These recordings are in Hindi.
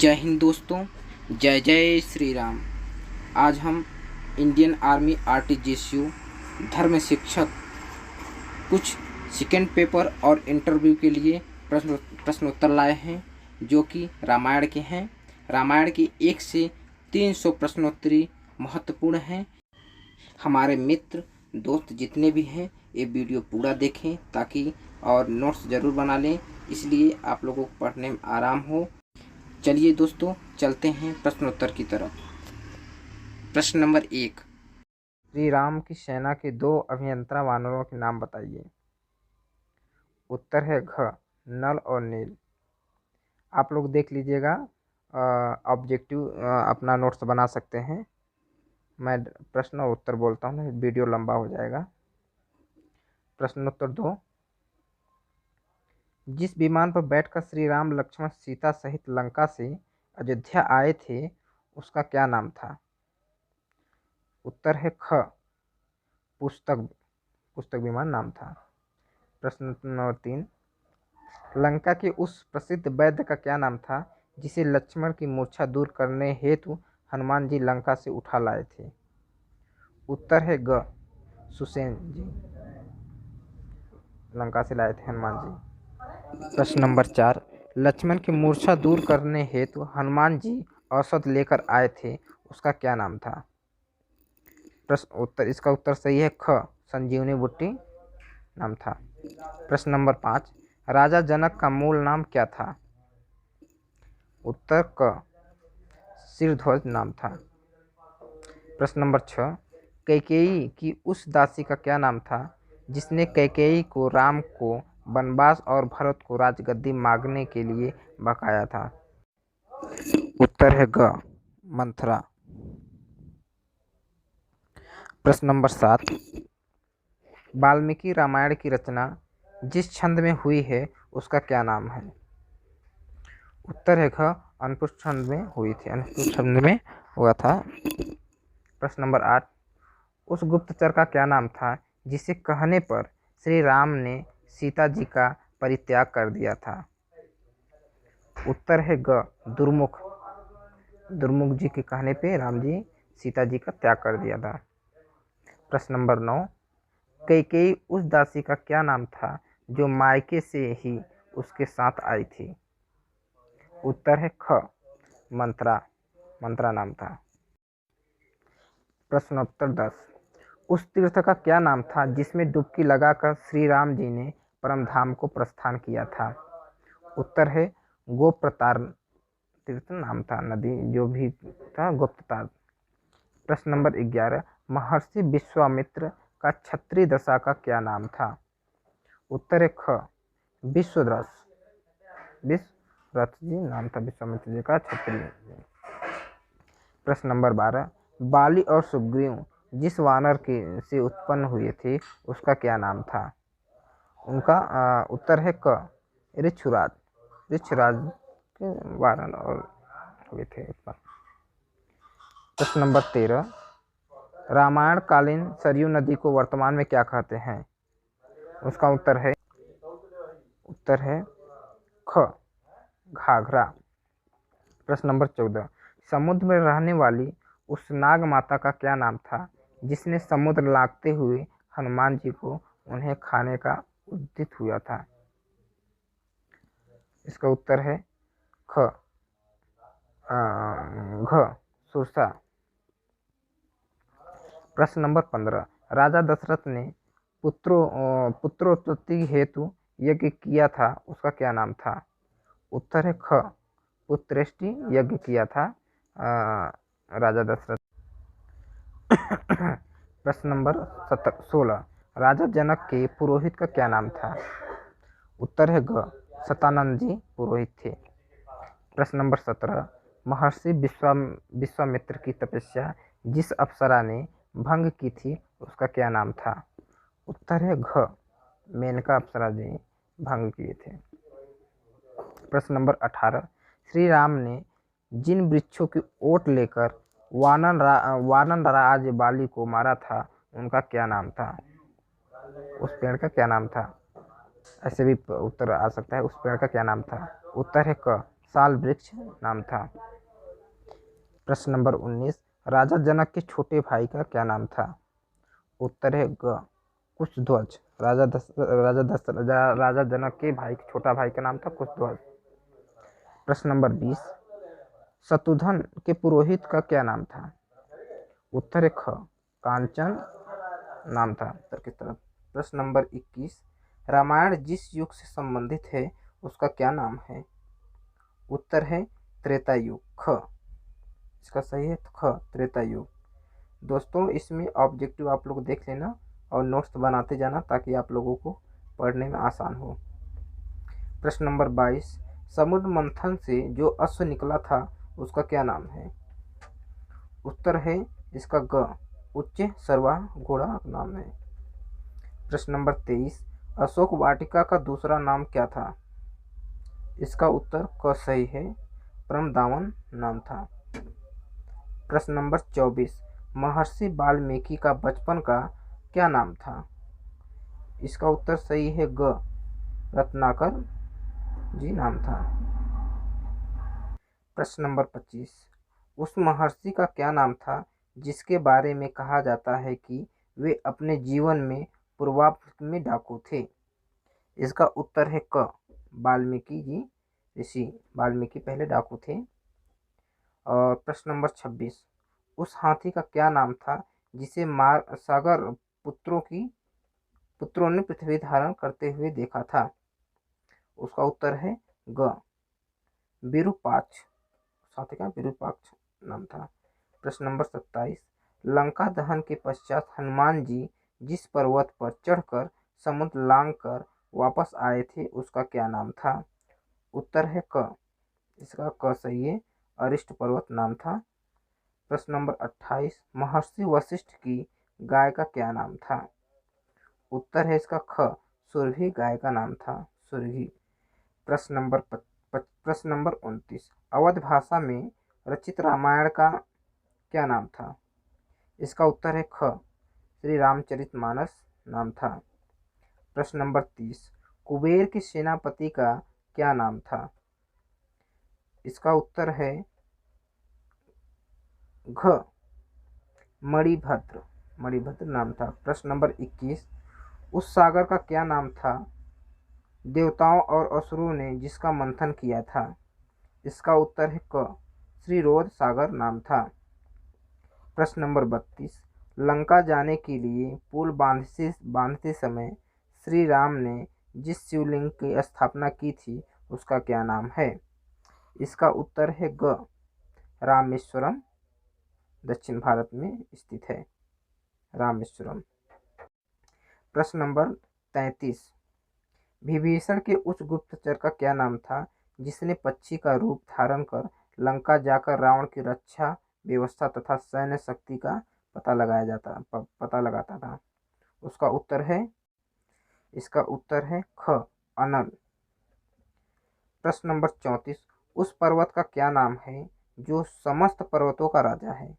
जय हिंद दोस्तों, जय जय श्री राम। आज हम इंडियन आर्मी आरटीजीएसयू धर्म शिक्षक कुछ सेकंड पेपर और इंटरव्यू के लिए प्रश्नोत्तर लाए हैं, जो कि रामायण के हैं। रामायण की 1 से 300 प्रश्नोत्तरी महत्वपूर्ण हैं। हमारे मित्र दोस्त जितने भी हैं ये वीडियो पूरा देखें ताकि और नोट्स ज़रूर बना लें, इसलिए आप लोगों को पढ़ने में आराम हो। चलिए दोस्तों, चलते हैं प्रश्नोत्तर की तरफ। प्रश्न नंबर 1, श्री राम की सेना के 2 अभियंता वानरों के नाम बताइए। उत्तर है घ, नल और नील। आप लोग देख लीजिएगा, ऑब्जेक्टिव अपना नोट्स बना सकते हैं। मैं प्रश्न और उत्तर बोलता हूँ, वीडियो लंबा हो जाएगा। प्रश्नोत्तर 2, जिस विमान पर बैठकर श्री राम लक्ष्मण सीता सहित लंका से अयोध्या आए थे उसका क्या नाम था। उत्तर है ख, पुस्तक विमान नाम था। प्रश्न नंबर 3, लंका के उस प्रसिद्ध वैद्य का क्या नाम था जिसे लक्ष्मण की मूर्छा दूर करने हेतु हनुमान जी लंका से उठा लाए थे। उत्तर है ग, सुसेन जी लंका से लाए थे हनुमान जी। प्रश्न नंबर 4, लक्ष्मण की मूर्छा दूर करने हेतु हनुमान जी औषध लेकर आए थे उसका क्या नाम था। इसका उत्तर सही है ख, संजीवनी बूटी नाम था। प्रश्न नंबर 5, राजा जनक का मूल नाम क्या था। उत्तर क, शिरध्वज नाम था। प्रश्न नंबर 6, कैकेयी की उस दासी का क्या नाम था जिसने कैकेयी को राम को वनवास और भरत को राजगद्दी मांगने के लिए बकाया था। उत्तर है ग, मंथरा। प्रश्न नंबर 7, वाल्मीकि रामायण की रचना जिस छंद में हुई है उसका क्या नाम है। उत्तर है घ, अनुष्टुप छंद में हुई थी, अनुष्टुप छंद में हुआ था। प्रश्न नंबर 8, उस गुप्तचर का क्या नाम था जिसे कहने पर श्री राम ने सीता जी का परित्याग कर दिया था। उत्तर है ग, दुर्मुख। दुर्मुख जी के कहने पे राम जी सीता जी का त्याग कर दिया था। प्रश्न नंबर 9, कैकेयी उस दासी का क्या नाम था जो मायके से ही उसके साथ आई थी। उत्तर है ख, मंत्रा। मंत्रा नाम था। प्रश्नोत्तर 10, उस तीर्थ का क्या नाम था जिसमें डुबकी लगाकर श्री राम जी ने परमधाम को प्रस्थान किया था। उत्तर है गोप्रतार तीर्थ नाम था, नदी जो भी था गोप्ततार। प्रश्न नंबर 11, महर्षि विश्वामित्र का क्षत्रिय दशा का क्या नाम था। उत्तर है ख, विश्वरथ जी नाम था विश्वामित्र जी का क्षत्रिय। प्रश्न नंबर 12, बाली और सुग्रीव जिस वानर के से उत्पन्न हुए थे उसका क्या नाम था। उनका उत्तर है क, ऋक्षराज। ऋक्षराज के वानर और हुए थे उत्पन्न। प्रश्न नंबर 13, रामायण कालीन सरयू नदी को वर्तमान में क्या कहते हैं। उसका उत्तर है ख, घाघरा। प्रश्न नंबर 14, समुद्र में रहने वाली उस नाग माता का क्या नाम था जिसने समुद्र लांघते हुए हनुमान जी को उन्हें खाने का उद्यत हुआ था। इसका उत्तर है ख, घ, सुरसा। प्रश्न नंबर 15, राजा दशरथ ने पुत्रोत्पत्ति हेतु यज्ञ किया था उसका क्या नाम था। उत्तर है ख, पुत्रेष्टि यज्ञ किया था राजा दशरथ। प्रश्न नंबर 16, राजा जनक के पुरोहित का क्या नाम था। उत्तर है ग, सतानंद जी पुरोहित थे। प्रश्न नंबर 17, महर्षि विश्वामित्र की तपस्या जिस अप्सरा ने भंग की थी उसका क्या नाम था। उत्तर है घ, मेनका अप्सरा जी भंग किए थे। प्रश्न नंबर 18, श्री राम ने जिन वृक्षों की ओट लेकर वानर राज बाली को मारा था उनका क्या नाम था। उस पेड़ का क्या नाम था। ऐसे भी उत्तर आ सकता है, उस पेड़ का क्या नाम था। उत्तर है क, साल वृक्ष नाम था। प्रश्न नंबर 19, राजा जनक के छोटे भाई का क्या नाम था? उत्तर है ग कुशध्वज। राजा जनक के भाई छोटा भाई का नाम था कुशध्वज। प्रश्न नंबर 20, शत्रुघ्न के पुरोहित का क्या नाम था? उत्तर है ख कांचन नाम था उत्तर की तरफ। प्रश्न नंबर 21, रामायण जिस युग से संबंधित है उसका क्या नाम है? उत्तर है त्रेता युग। ख इसका सही है ख त्रेता युग। दोस्तों इसमें ऑब्जेक्टिव आप लोग देख लेना और नोट्स बनाते जाना ताकि आप लोगों को पढ़ने में आसान हो। प्रश्न नंबर 22, समुद्र मंथन से जो अश्व निकला था उसका क्या नाम है? उत्तर है इसका ग उच्च सर्वा घोड़ा नाम है। प्रश्न नंबर 23, अशोक वाटिका का दूसरा नाम क्या था? इसका उत्तर क सही है परमदावन नाम था। प्रश्न नंबर 24, महर्षि वाल्मीकि का बचपन का क्या नाम था? इसका उत्तर सही है ग रत्नाकर जी नाम था। प्रश्न नंबर 25, उस महर्षि का क्या नाम था जिसके बारे में कहा जाता है कि वे अपने जीवन में पूर्वार्ध में डाकू थे? इसका उत्तर है क वाल्मीकि जी ऋषि। वाल्मीकि पहले डाकू थे। और प्रश्न नंबर 26, उस हाथी का क्या नाम था जिसे सागर पुत्रों ने पृथ्वी धारण करते हुए देखा था? उसका उत्तर है ग विरूपाक्ष। हाथी का विरूपाक्ष नाम था। प्रश्न नंबर 27, लंका दहन के पश्चात हनुमान जी जिस पर्वत पर चढ़कर समुद्र लांग कर वापस आए थे उसका क्या नाम था? उत्तर है क इसका क सही है अरिष्ट पर्वत नाम था। प्रश्न नंबर 28, महर्षि वशिष्ठ की गाय का क्या नाम था? उत्तर है इसका ख सुरभि गाय का नाम था सुरभि। प्रश्न नंबर 29, अवध भाषा में रचित रामायण का क्या नाम था? इसका उत्तर है ख श्री रामचरितमानस नाम था। प्रश्न नंबर 30, कुबेर के सेनापति का क्या नाम था? इसका उत्तर है घ मणिभद्र नाम था। प्रश्न नंबर 21, उस सागर का क्या नाम था देवताओं और असुरों ने जिसका मंथन किया था? इसका उत्तर है क श्रीरोध सागर नाम था। प्रश्न नंबर 32, लंका जाने के लिए पुल बांधते समय श्री राम ने जिस शिवलिंग की स्थापना की थी उसका क्या नाम है? इसका उत्तर है ग रामेश्वरम, दक्षिण भारत में स्थित है रामेश्वरम। प्रश्न नंबर 33, विभीषण के उस गुप्तचर का क्या नाम था जिसने पक्षी का रूप धारण कर लंका जाकर रावण की रक्षा व्यवस्था तथा सैन्य शक्ति का पता लगाता था? उसका उत्तर है इसका उत्तर है ख अनल। प्रश्न नंबर 34, उस पर्वत का क्या नाम है जो समस्त पर्वतों का राजा है?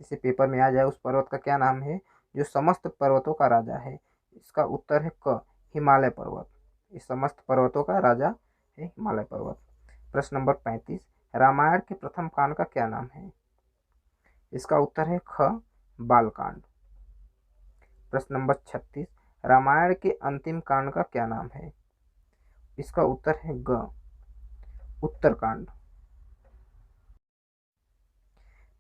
इसे पेपर में आ जाए उस पर्वत का क्या नाम है जो समस्त पर्वतों का राजा है? इसका उत्तर है क हिमालय पर्वत। इस समस्त पर्वतों का राजा है हिमालय पर्वत। प्रश्न नंबर 35, रामायण के प्रथम कांड का क्या नाम है? इसका उत्तर है ख बालकांड। प्रश्न नंबर 36, रामायण के अंतिम कांड का क्या नाम है? इसका उत्तर है ग उत्तरकांड।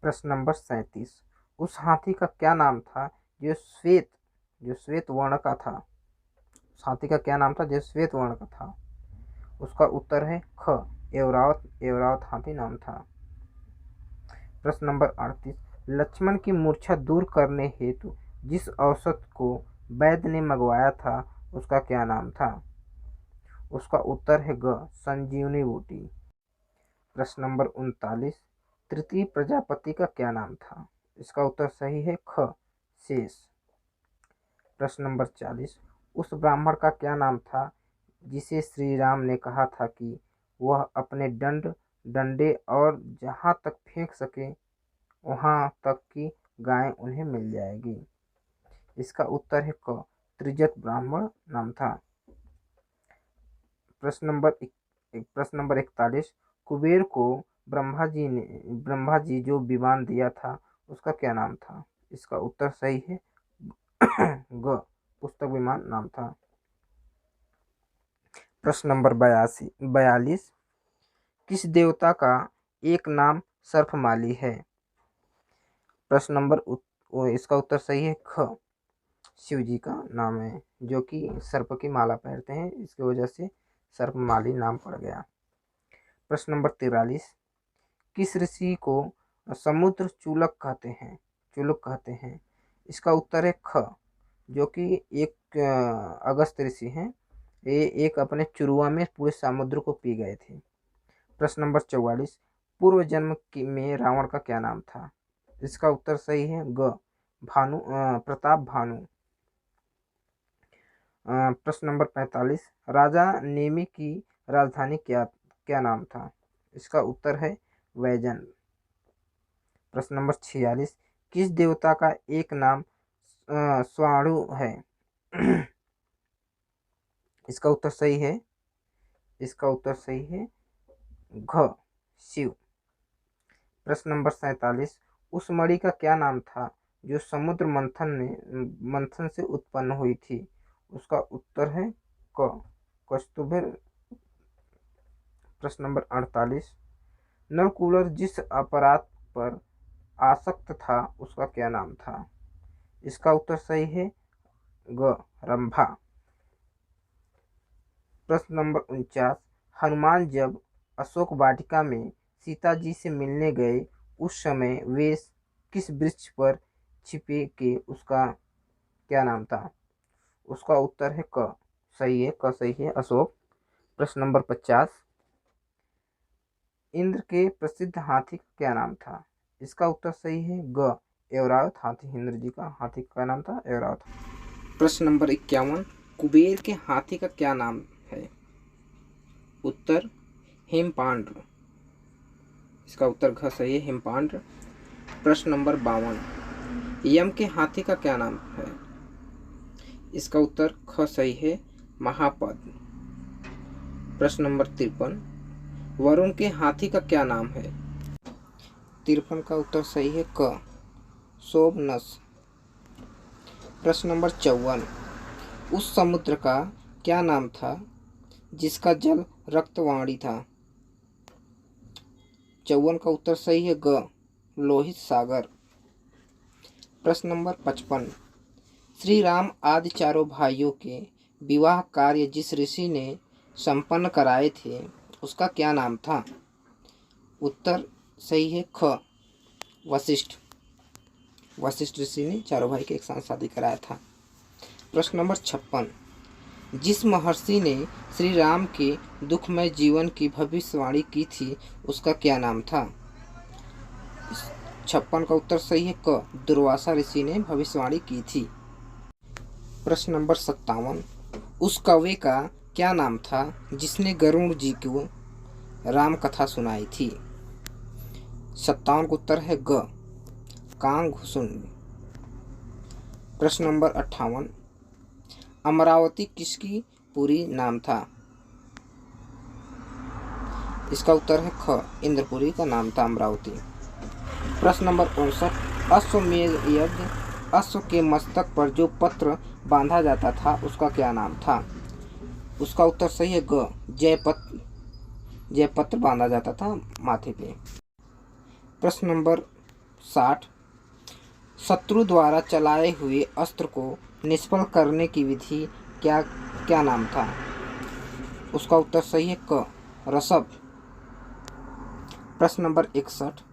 प्रश्न नंबर 37, उस हाथी का क्या नाम था जो श्वेत वर्ण का था? उस हाथी का क्या नाम था जो श्वेत वर्ण का था? उसका उत्तर है ख एवरावत हाथी नाम था। प्रश्न नंबर 38, लक्ष्मण की मूर्छा दूर करने हेतु जिस औषध को वैद्य ने मंगवाया था उसका क्या नाम था? उसका उत्तर है ग संजीवनी बूटी। प्रश्न नंबर 39, तृतीय प्रजापति का क्या नाम था? इसका उत्तर सही है ख शेष। प्रश्न नंबर 40, उस ब्राह्मण का क्या नाम था जिसे श्री राम ने कहा था कि वह अपने डंडे और जहाँ तक फेंक सके वहाँ तक की गाय उन्हें मिल जाएगी? इसका उत्तर है क त्रिजट ब्राह्मण नाम था। प्रश्न नंबर 41, कुबेर को ब्रह्मा जी जो विमान दिया था उसका क्या नाम था? इसका उत्तर सही है ग, पुस्तक विमान नाम था। प्रश्न नंबर 42, किस देवता का एक नाम सर्पमाली है? प्रश्न नंबर इसका उत्तर सही है ख, शिव जी का नाम है, जो कि सर्प की माला पहनते हैं, इसकी वजह से सर्पमाली नाम पड़ गया। प्रश्न नंबर 43, किस ऋषि को समुद्र चूलक कहते हैं? इसका उत्तर है ख, जो कि एक अगस्त ऋषि हैं। ये एक अपने चुरुआ में पूरे समुद्र को पी गए थे। प्रश्न नंबर 44, पूर्व जन्म में रावण का क्या नाम था? इसका उत्तर सही है ग, प्रताप भानु। प्रश्न नंबर 45, राजा नेमि की राजधानी क्या नाम था? इसका उत्तर है वैजन। प्रश्न नंबर 46, किस देवता का एक नाम स्वाणु है? इसका उत्तर सही है घ, शिव। प्रश्न नंबर 47, उस मणि का क्या नाम था जो समुद्र मंथन से उत्पन्न हुई थी? उसका उत्तर है क, कस्तूभर। प्रश्न नंबर 48, नलकूबर जिस अपराध पर आसक्त था उसका क्या नाम था? इसका उत्तर सही है ग, रंभा। प्रश्न नंबर 49, हनुमान जब अशोक वाटिका में सीता जी से मिलने गए उस समय वे किस वृक्ष पर छिपे के उसका क्या नाम था? उसका उत्तर है क, सही है अशोक। प्रश्न नंबर 50, इंद्र के प्रसिद्ध हाथी का क्या नाम था? इसका उत्तर सही है ग, ऐरावत हाथी। इंद्र जी का हाथी का नाम था ऐरावत। प्रश्न नंबर 51, कुबेर के हाथी का क्या नाम है? उत्तर हेमपांड्र। इसका उत्तर घ सही है, हेमपांड्र। प्रश्न नंबर 52, यम के हाथी का क्या नाम है? इसका उत्तर ख सही है, महापद। प्रश्न नंबर 53, वरुण के हाथी का क्या नाम है? 53 का उत्तर सही है क, सोमनस। प्रश्न नंबर 54, उस समुद्र का क्या नाम था जिसका जल रक्तवाणी था? 54 का उत्तर सही है ग, लोहित सागर। प्रश्न नंबर 55, श्री राम आदि चारों भाइयों के विवाह कार्य जिस ऋषि ने संपन्न कराए थे उसका क्या नाम था? उत्तर सही है ख, वशिष्ठ। वशिष्ठ ऋषि ने चारों भाई के एक साथ शादी कराया था। प्रश्न नंबर 56, जिस महर्षि ने श्री राम के दुखमय जीवन की भविष्यवाणी की थी उसका क्या नाम था? 56 का उत्तर सही है क, दुर्वासा ऋषि ने भविष्यवाणी की थी। प्रश्न नंबर 57, उस कौवे का क्या नाम था जिसने गरुड़ जी को राम कथा सुनाई थी? 57 का उत्तर है ग, कांगभूषुंड। प्रश्न नंबर 58, अमरावती किसकी पुरी नाम था? इसका उत्तर है ख, इंद्रपुरी का नाम था अमरावती। प्रश्न नंबर 59, अश्वमेध यज्ञ अश्व के मस्तक पर जो पत्र बांधा जाता था उसका क्या नाम था? उसका उत्तर सही है ग, जयपत्र बांधा जाता था माथे पे। प्रश्न नंबर 60, शत्रु द्वारा चलाए हुए अस्त्र को निष्फल करने की विधि क्या नाम था? उसका उत्तर सही है क, रसभ। प्रश्न नंबर 61,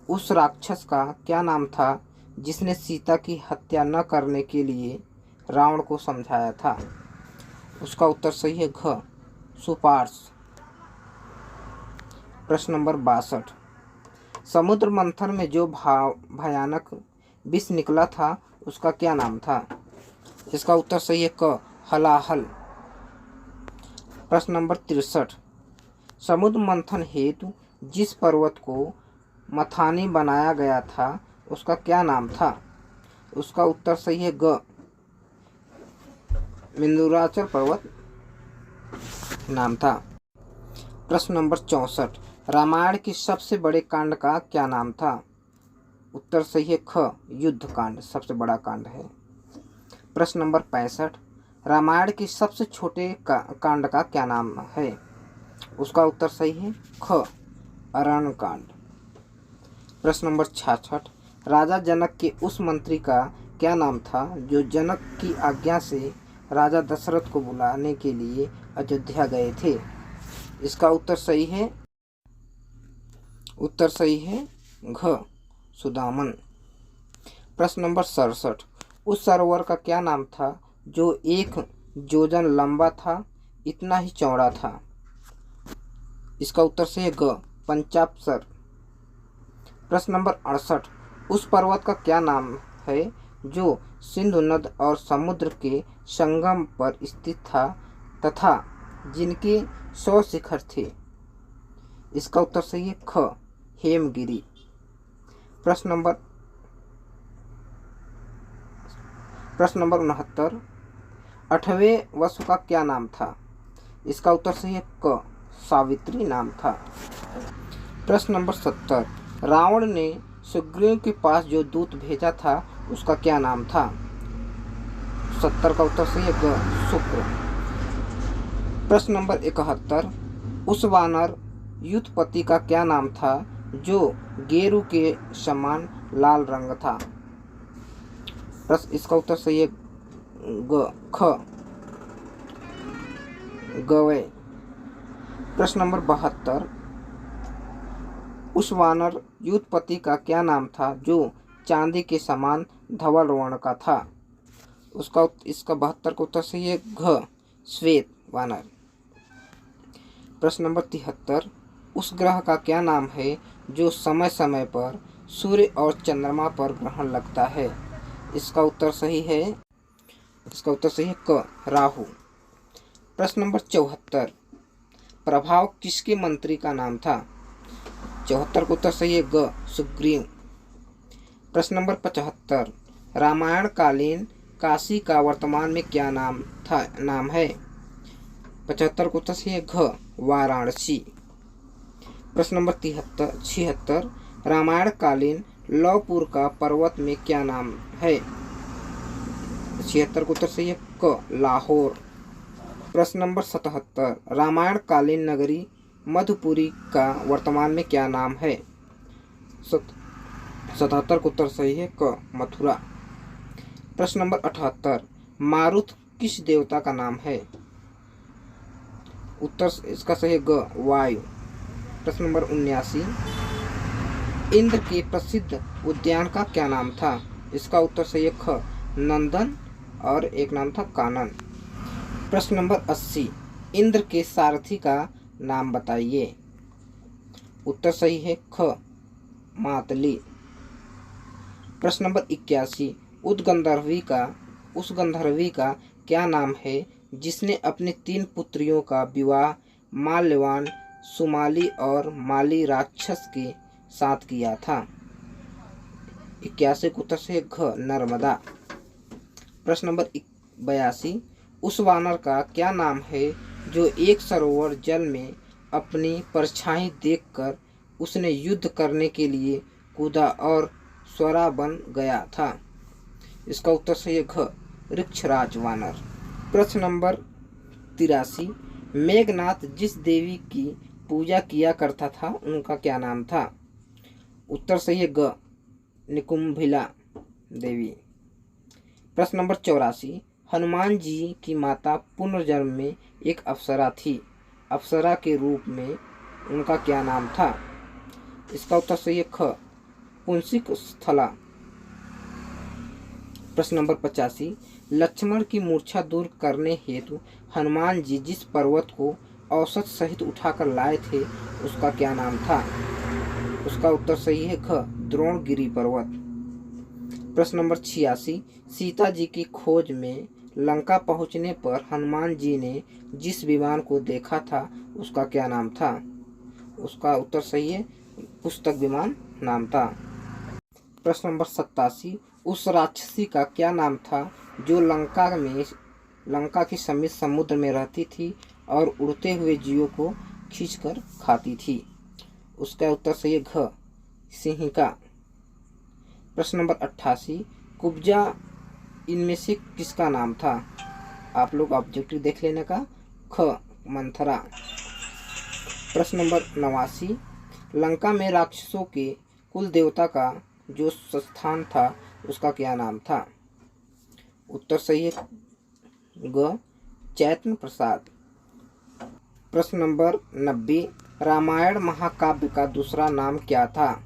उस राक्षस का क्या नाम था जिसने सीता की हत्या न करने के लिए रावण को समझाया था? उसका उत्तर सही है घ, सुपार्स। प्रश्न नंबर 62, समुद्र मंथन में जो भयानक विष निकला था उसका क्या नाम था? इसका उत्तर सही है क, हलाहल। प्रश्न नंबर 63, समुद्र मंथन हेतु जिस पर्वत को मथानी बनाया गया था उसका क्या नाम था? उसका उत्तर सही है ग, विंध्याचल पर्वत नाम था। प्रश्न नंबर 64, रामायण के सबसे बड़े कांड का क्या नाम था? उत्तर सही है ख, युद्ध कांड सबसे बड़ा कांड है। प्रश्न नंबर 65, रामायण के सबसे छोटे कांड का क्या नाम है? उसका उत्तर सही है ख, अरण्य कांड। प्रश्न नंबर 66, राजा जनक के उस मंत्री का क्या नाम था जो जनक की आज्ञा से राजा दशरथ को बुलाने के लिए अयोध्या गए थे? इसका उत्तर सही है घ, सुदामन। प्रश्न नंबर 67, उस सरोवर का क्या नाम था जो 1 योजन लंबा था, इतना ही चौड़ा था? इसका उत्तर सही है ग, पंचाप्सर। प्रश्न नंबर 68, उस पर्वत का क्या नाम है जो सिंधु नद और समुद्र के संगम पर स्थित था तथा जिनके 100 शिखर थे? इसका उत्तर सही है ख, हेमगिरी। प्रश्न नंबर 69, 8वें वसु का क्या नाम था? इसका उत्तर सही है क, सावित्री नाम था। प्रश्न नंबर 70, रावण ने सुग्रीव के पास जो दूत भेजा था उसका क्या नाम था? 70 का उत्तर सही है ग, शुक्र। प्रश्न नंबर 71, उस वानर युद्धपति का क्या नाम था जो गेरू के समान लाल रंग था? प्रश्न इसका उत्तर सही है ग, ख, गवय। प्रश्न नंबर 72, उस वानर युद्धपति का क्या नाम था जो चांदी के समान धवल वर्ण का था? इसका 72 का उत्तर सही है घ, श्वेत वानर। प्रश्न नंबर 73, उस ग्रह का क्या नाम है जो समय समय पर सूर्य और चंद्रमा पर ग्रहण लगता है? इसका उत्तर सही है क, राहु। प्रश्न नंबर 74, प्रभाव किसके मंत्री का नाम था? 74 का उत्तर सही है ग, सुग्रीव। प्रश्न नंबर 75, रामायण कालीन काशी का वर्तमान में क्या नाम है? 75 का उत्तर सही है घ, वाराणसी। प्रश्न नंबर 76, रामायण कालीन लौपुर का पर्वत में क्या नाम है? 76 का उत्तर सही है क, लाहौर। प्रश्न नंबर 77, रामायण कालीन नगरी मधुपुरी का वर्तमान में क्या नाम है? 77 का उत्तर सही है क, मथुरा। प्रश्न नंबर 78, मारुत किस देवता का नाम है? उत्तर इसका सही है ग, वायु। प्रश्न नंबर 79, इंद्र के प्रसिद्ध उद्यान का क्या नाम था? इसका उत्तर सही है ख, नंदन और एक नाम था कानन। प्रश्न नंबर 80, इंद्र के सारथी का नाम बताइए। उत्तर सही है ख, मातली। प्रश्न नंबर 81, उस गंधर्वी का क्या नाम है जिसने अपनी 3 पुत्रियों का विवाह माल्यवान, सुमाली और माली राक्षस के साथ किया था? 81 का उत्तर सही है घ, नर्मदा। प्रश्न नंबर 82, उस वानर का क्या नाम है जो एक सरोवर जल में अपनी परछाई देखकर उसने युद्ध करने के लिए कूदा और स्वरा बन गया था? इसका उत्तर सही है घ, वृक्षराज वानर। प्रश्न नंबर 83, मेघनाथ जिस देवी की पूजा किया करता था उनका क्या नाम था? उत्तर सही है ग, निकुंभिला देवी। प्रश्न नंबर 84, हनुमान जी की माता पुनर्जन्म में एक अप्सरा थी, अप्सरा के रूप में उनका क्या नाम था? इसका उत्तर सही है ख, पुंसिक स्थला। प्रश्न नंबर 85, लक्ष्मण की मूर्छा दूर करने हेतु हनुमान जी जिस पर्वत को औसत सहित उठाकर लाए थे उसका क्या नाम था? उसका उत्तर सही है ख, द्रोणगिरी पर्वत। प्रश्न नंबर 86, सीता जी की खोज में लंका पहुंचने पर हनुमान जी ने जिस विमान को देखा था उसका क्या नाम था? उसका उत्तर सही है, पुस्तक विमान नाम था। प्रश्न नंबर 87, उस राक्षसी का क्या नाम था जो लंका के समीप समुद्र में रहती थी और उड़ते हुए जीवों को खींचकर खाती थी? उसका उत्तर सही है घ, सिंहिका। प्रश्न नंबर 88, कुब्जा इनमें से किसका नाम था? आप लोग ऑब्जेक्टिव देख लेने का। ख, मंथरा। प्रश्न नंबर 89, लंका में राक्षसों के कुल देवता का जो स्थान था उसका क्या नाम था? उत्तर सही है ग, चैतन्य प्रसाद। प्रश्न नंबर 90, रामायण महाकाव्य का दूसरा नाम क्या था?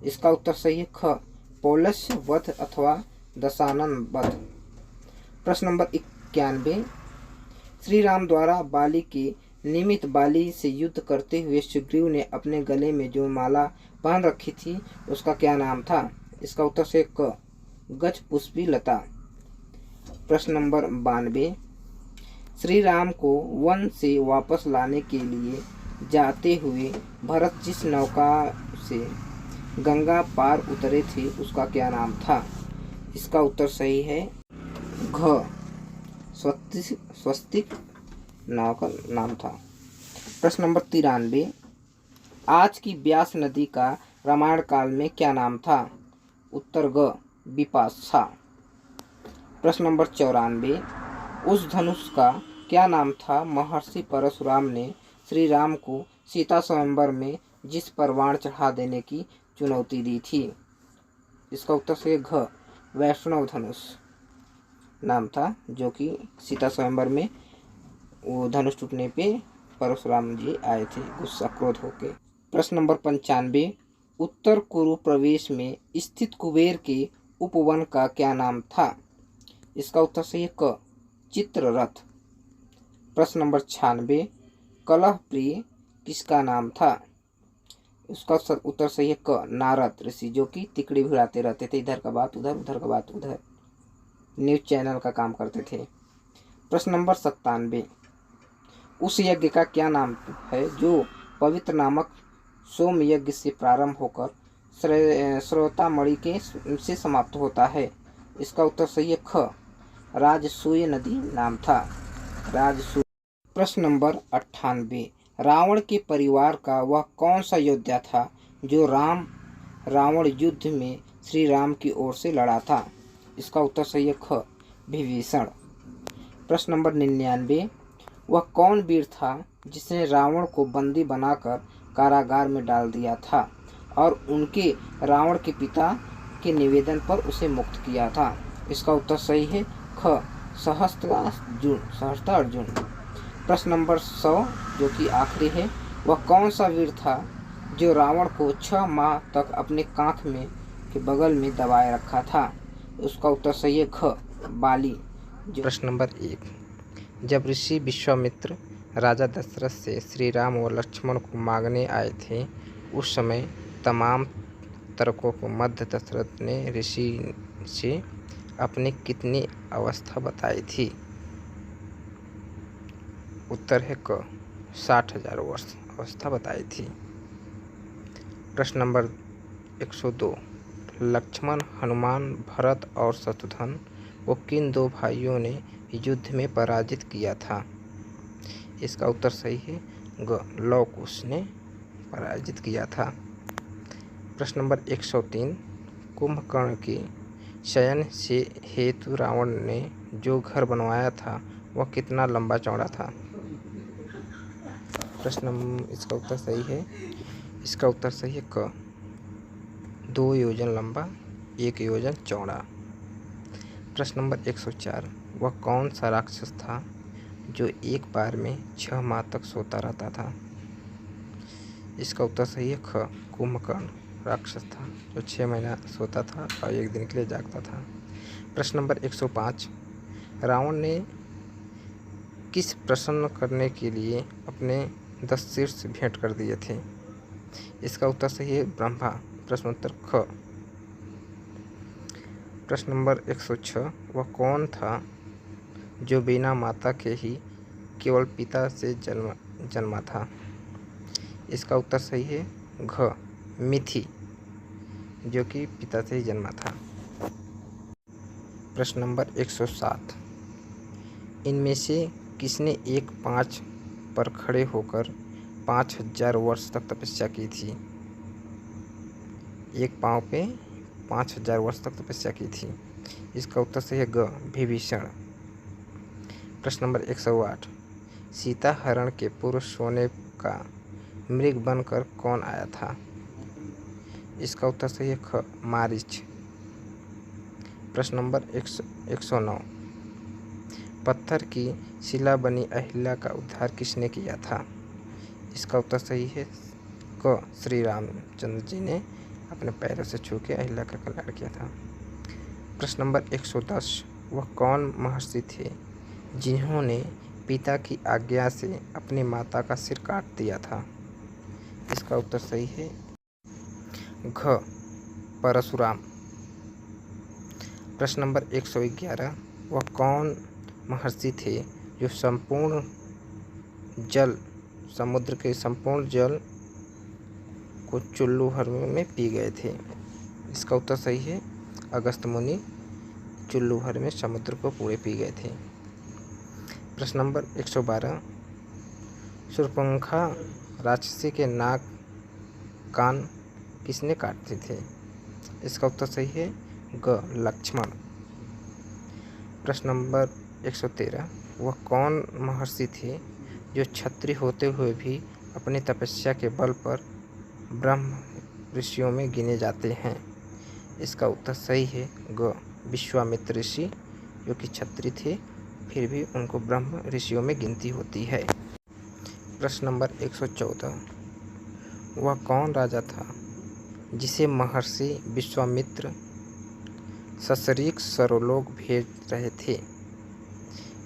इसका उत्तर सही है ख, पौलस्य वध अथवा दशानन वध। प्रश्न नंबर 91, श्री राम द्वारा बाली के निमित्त बाली से युद्ध करते हुए सुग्रीव ने अपने गले में जो माला पहन रखी थी उसका क्या नाम था? इसका उत्तर सही क, गज पुष्पी लता। प्रश्न नंबर 92, श्री राम को वन से वापस लाने के लिए जाते हुए भरत जिस नौका से गंगा पार उतरे थे उसका क्या नाम था? इसका उत्तर सही है घ, स्वस्तिक नाव का नाम था। प्रश्न नंबर 93, आज की व्यास नदी का रामायण काल में क्या नाम था? उत्तर ग, विपाशा। प्रश्न नंबर 94, उस धनुष का क्या नाम था महर्षि परशुराम ने श्री राम को सीता स्वयंवर में जिस पर बाण चढ़ा देने की चुनौती दी थी? इसका उत्तर से घ, वैष्णव धनुष नाम था, जो कि सीता स्वयंवर में वो धनुष टूटने पे परशुराम जी आए थे गुस्सा क्रोध होके। प्रश्न नंबर 95, उत्तर कुरु प्रवेश में स्थित कुबेर के उपवन का क्या नाम था? इसका उत्तर सही है क, चित्ररथ। प्रश्न नंबर 96, कलह प्रिय किसका नाम था? उसका उत्तर सही है क, नारद ऋषि, जो कि तिकड़ी भिड़ाते रहते थे, इधर का बात उधर, उधर का बात उधर, न्यूज चैनल का काम करते थे। प्रश्न नंबर 97, उस यज्ञ का क्या नाम है जो पवित्र नामक सोम यज्ञ से प्रारंभ होकर श्रोतामणि के से समाप्त होता है? इसका उत्तर सही है ख, राजसूय नदी नाम था, राजसूय। प्रश्न नंबर 98, रावण के परिवार का वह कौन सा योद्धा था जो रावण युद्ध में श्री राम की ओर से लड़ा था? इसका उत्तर सही है ख, विभीषण। प्रश्न नंबर 99, वह कौन वीर था जिसने रावण को बंदी बनाकर कारागार में डाल दिया था और उनके रावण के पिता के निवेदन पर उसे मुक्त किया था? इसका उत्तर सही है ख, सहस्त्रार्जुन। प्रश्न नंबर 100, जो कि आखिरी है, वह कौन सा वीर था जो रावण को 6 माह तक अपने कांख में के बगल में दबाए रखा था? उसका उत्तर सही है ख, बाली। प्रश्न नंबर 1, जब ऋषि विश्वामित्र राजा दशरथ से श्री राम व लक्ष्मण को मांगने आए थे उस समय तमाम तर्कों को मध्य दशरथ ने ऋषि से अपनी कितनी अवस्था बताई थी? उत्तर है क, 60,000 वर्ष अवस्था बताई थी। प्रश्न नंबर 102, लक्ष्मण, हनुमान, भरत और शत्रुघ्न को किन 2 भाइयों ने युद्ध में पराजित किया था? इसका उत्तर सही है ग, लव कुश ने पराजित किया था। प्रश्न नंबर 103, कुंभकर्ण के शयन से हेतु रावण ने जो घर बनवाया था वह कितना लंबा चौड़ा था? इसका उत्तर सही है, इसका उत्तर सही है क, 2 योजन लंबा 1 योजन चौड़ा। प्रश्न नंबर 104, वह कौन सा राक्षस था जो एक बार में 6 माह तक सोता रहता था? इसका उत्तर सही है ख, कुंभकर्ण राक्षस था जो 6 महीना सोता था और 1 दिन के लिए जागता था। प्रश्न नंबर 105, रावण ने किस प्रसन्न करने के लिए अपने 10 शीर्ष भेंट कर दिए थे? इसका उत्तर सही है ब्रह्मा। प्रश्न उत्तर ख। प्रश्न नंबर 106, वह कौन था जो बिना माता के ही केवल पिता से जन्मा था? इसका उत्तर सही है घ, मिथि, जो कि पिता से ही जन्मा था। प्रश्न नंबर 107, इनमें से किसने एक 5 पर खड़े होकर 5000 वर्ष तक तपस्या की थी? एक पाँव पे 5000 वर्ष तक तपस्या की थी। इसका उत्तर सही है ग विभीषण। प्रश्न नंबर 108, सीता हरण के पूर्व सोने का मृग बनकर कौन आया था? इसका उत्तर सही है ख मारीच। प्रश्न नंबर 109, पत्थर की शिला बनी अहिल्या का उद्धार किसने किया था? इसका उत्तर सही है क श्री रामचंद्र जी ने अपने पैरों से छू के अहिल्या का कल्याण किया था। प्रश्न नंबर 110, वह कौन महर्षि थे जिन्होंने पिता की आज्ञा से अपनी माता का सिर काट दिया था? इसका उत्तर सही है घ परशुराम। प्रश्न नंबर 111, वह कौन महर्षि थे जो समुद्र के संपूर्ण जल को चुल्लू भर में पी गए थे? इसका उत्तर सही है अगस्त्य मुनि चुल्लू भर में समुद्र को पूरे पी गए थे। प्रश्न नंबर 112, शूर्पणखा राक्षसी के नाक कान किसने काटे थे? इसका उत्तर सही है ग लक्ष्मण। प्रश्न नंबर 113, वह कौन महर्षि थे जो क्षत्रिय होते हुए भी अपनी तपस्या के बल पर ब्रह्म ऋषियों में गिने जाते हैं? इसका उत्तर सही है ग विश्वामित्र ऋषि, जो कि क्षत्रिय थे फिर भी उनको ब्रह्म ऋषियों में गिनती होती है। प्रश्न नंबर 114, वह कौन राजा था जिसे महर्षि विश्वामित्र सशरीक सर्वलोक भेज रहे थे?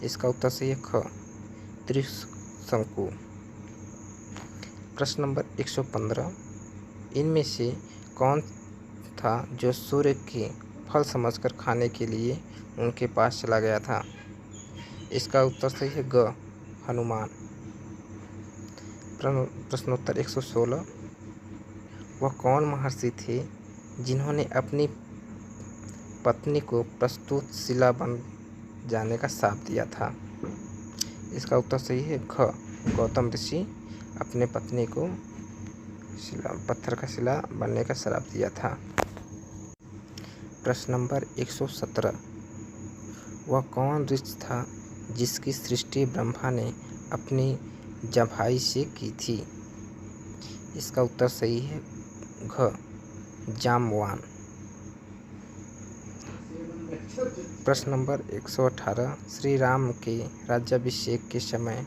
इसका उत्तर सही है ख त्रिशंकु। प्रश्न नंबर 115, इनमें से कौन था जो सूर्य के फल समझकर खाने के लिए उनके पास चला गया था? इसका उत्तर सही है ग हनुमान। प्रश्नोत्तर 116, वह कौन महर्षि थे जिन्होंने अपनी पत्नी को प्रस्तुत शिला बन जाने का श्राप दिया था? इसका उत्तर सही है ख गौतम ऋषि अपने पत्नी को पत्थर का शिला बनने का श्राप दिया था। प्रश्न नंबर 117, वह कौन ऋषि था जिसकी सृष्टि ब्रह्मा ने अपनी जम्भाई से की थी? इसका उत्तर सही है घ जामवान। प्रश्न नंबर 118, श्री राम के राज्याभिषेक के समय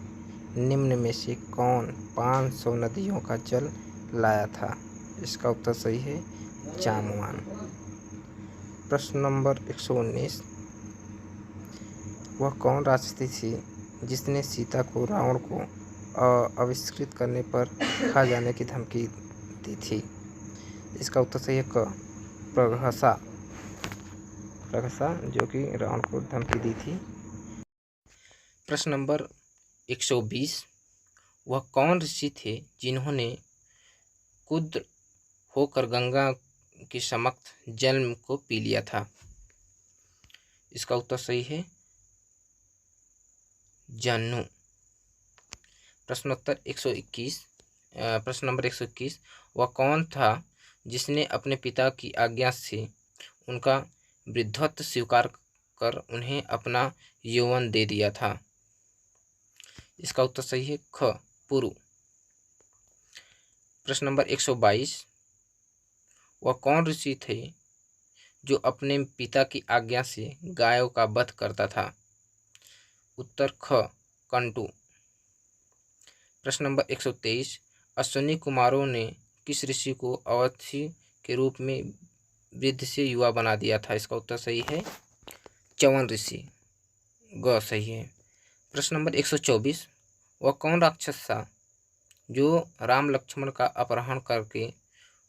निम्न में से कौन 500 नदियों का जल लाया था? इसका उत्तर सही है जामवान। प्रश्न नंबर 119, वह कौन राक्षसी थी जिसने सीता को रावण को आविष्कृत करने पर खा जाने की धमकी दी थी? इसका उत्तर सही है क प्रघसा, जो कि रावण को धमकी दी थी। प्रश्न नंबर 120, वह कौन ऋषि थे जिन्होंने कुद्र होकर गंगा के समक्ष जल को पी लिया था? इसका उत्तर सही है जन्नु। प्रश्न नंबर 121, वह कौन था जिसने अपने पिता की आज्ञा से उनका वृद्धत्व स्वीकार कर उन्हें अपना यौवन दे दिया था? इसका उत्तर सही है ख पुरु। प्रश्न नंबर 122, वह कौन ऋषि थे जो अपने पिता की आज्ञा से गायों का वध करता था? उत्तर ख कंटू। प्रश्न नंबर 123, अश्विनी कुमारों ने किस ऋषि को अवधि के रूप में वृद्ध से युवा बना दिया था? इसका उत्तर सही है च्यवन ऋषि, ग सही है। प्रश्न नंबर 124, वह कौन राक्षस था जो राम लक्ष्मण का अपहरण करके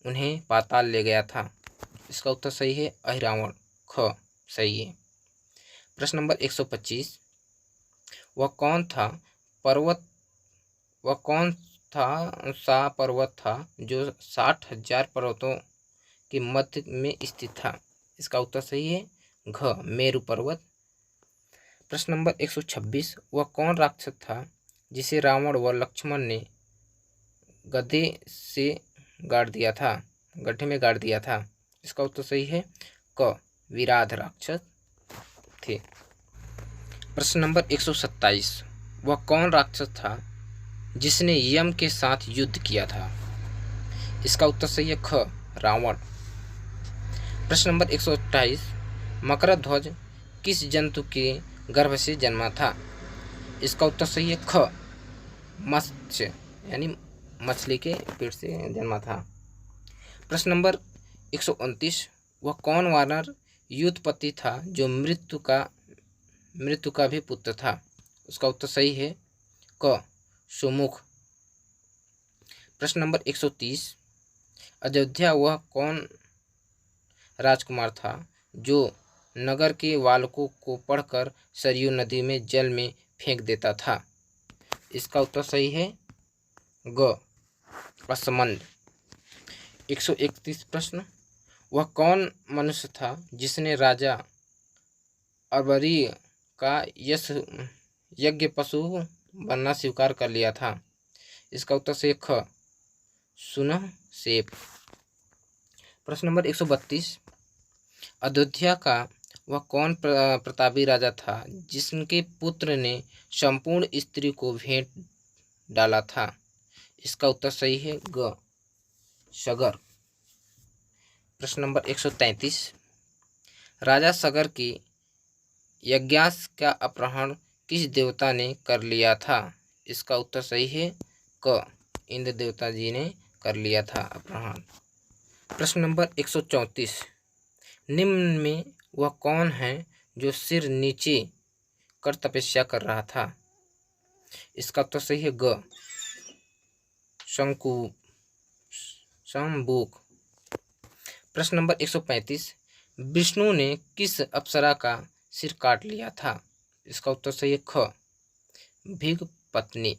उन्हें पाताल ले गया था? इसका उत्तर सही है अहिरावण, ख सही है। प्रश्न नंबर 125, वह कौन सा पर्वत था जो 60,000 पर्वतों के मध्य में स्थित था? इसका उत्तर सही है घ मेरु पर्वत। प्रश्न नंबर 126, वह कौन राक्षस था जिसे रावण व लक्ष्मण ने गदे से गाड़ दिया था? गड्ढे में गाड़ दिया था। इसका उत्तर सही है क, विराध राक्षस थे। प्रश्न नंबर 127, वह कौन राक्षस था जिसने यम के साथ युद्ध किया था? इसका उत्तर सही है ख, रावण। प्रश्न नंबर 128, मकरध्वज किस जंतु के गर्भ से जन्मा था? इसका उत्तर सही है ख, मत्स्य यानी मछली के पेट से जन्मा था। प्रश्न नंबर 129, वह कौन वानर युद्धपति था जो मृत्यु का भी पुत्र था? उसका उत्तर सही है क, सुमुख। प्रश्न नंबर 130, अयोध्या वह कौन राजकुमार था जो नगर के वालकों को पढ़कर सरयू नदी में जल में फेंक देता था? इसका उत्तर सही है ग, असमंद। 131 प्रश्न, वह कौन मनुष्य था जिसने राजा अरबरी का यज्ञ पशु बनना स्वीकार कर लिया था? इसका उत्तर सही है ख, सुनहसेप। प्रश्न नंबर 132, अयोध्या का वह कौन प्रतापी राजा था जिसके पुत्र ने संपूर्ण स्त्री को भेंट डाला था? इसका उत्तर सही है ग, सगर। प्रश्न नंबर 133, राजा सगर की यज्ञास का अपहरण किस देवता ने कर लिया था? इसका उत्तर सही है क, इंद्र देवता जी ने कर लिया था अपहरण। प्रश्न नंबर 134, निम्न में वह कौन है जो सिर नीचे कर तपस्या कर रहा था? इसका उत्तर सही है ग, शंबुक। प्रश्न नंबर 135, विष्णु ने किस अप्सरा का सिर काट लिया था? इसका उत्तर सही है ख, भृग पत्नी।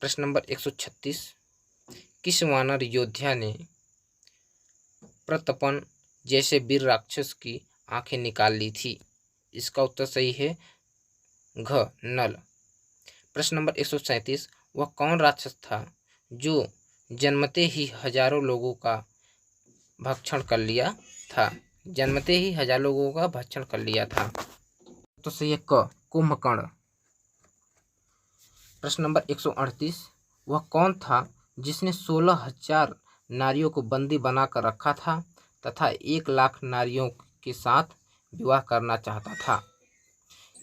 प्रश्न नंबर 136, किस वानर योद्धा ने प्रतपन जैसे वीर राक्षस की आंखें निकाल ली थी? इसका उत्तर सही है घ, नल। प्रश्न नंबर 137, वह कौन राक्षस था जो जन्मते ही हजारों लोगों का भक्षण कर लिया था? जन्मते ही हजार लोगों का भक्षण कर लिया था। तो सही है क, कुंभकर्ण। प्रश्न नंबर 138, वह कौन था जिसने 16,000 नारियों को बंदी बनाकर रखा था तथा 1,00,000 नारियों के साथ विवाह करना चाहता था?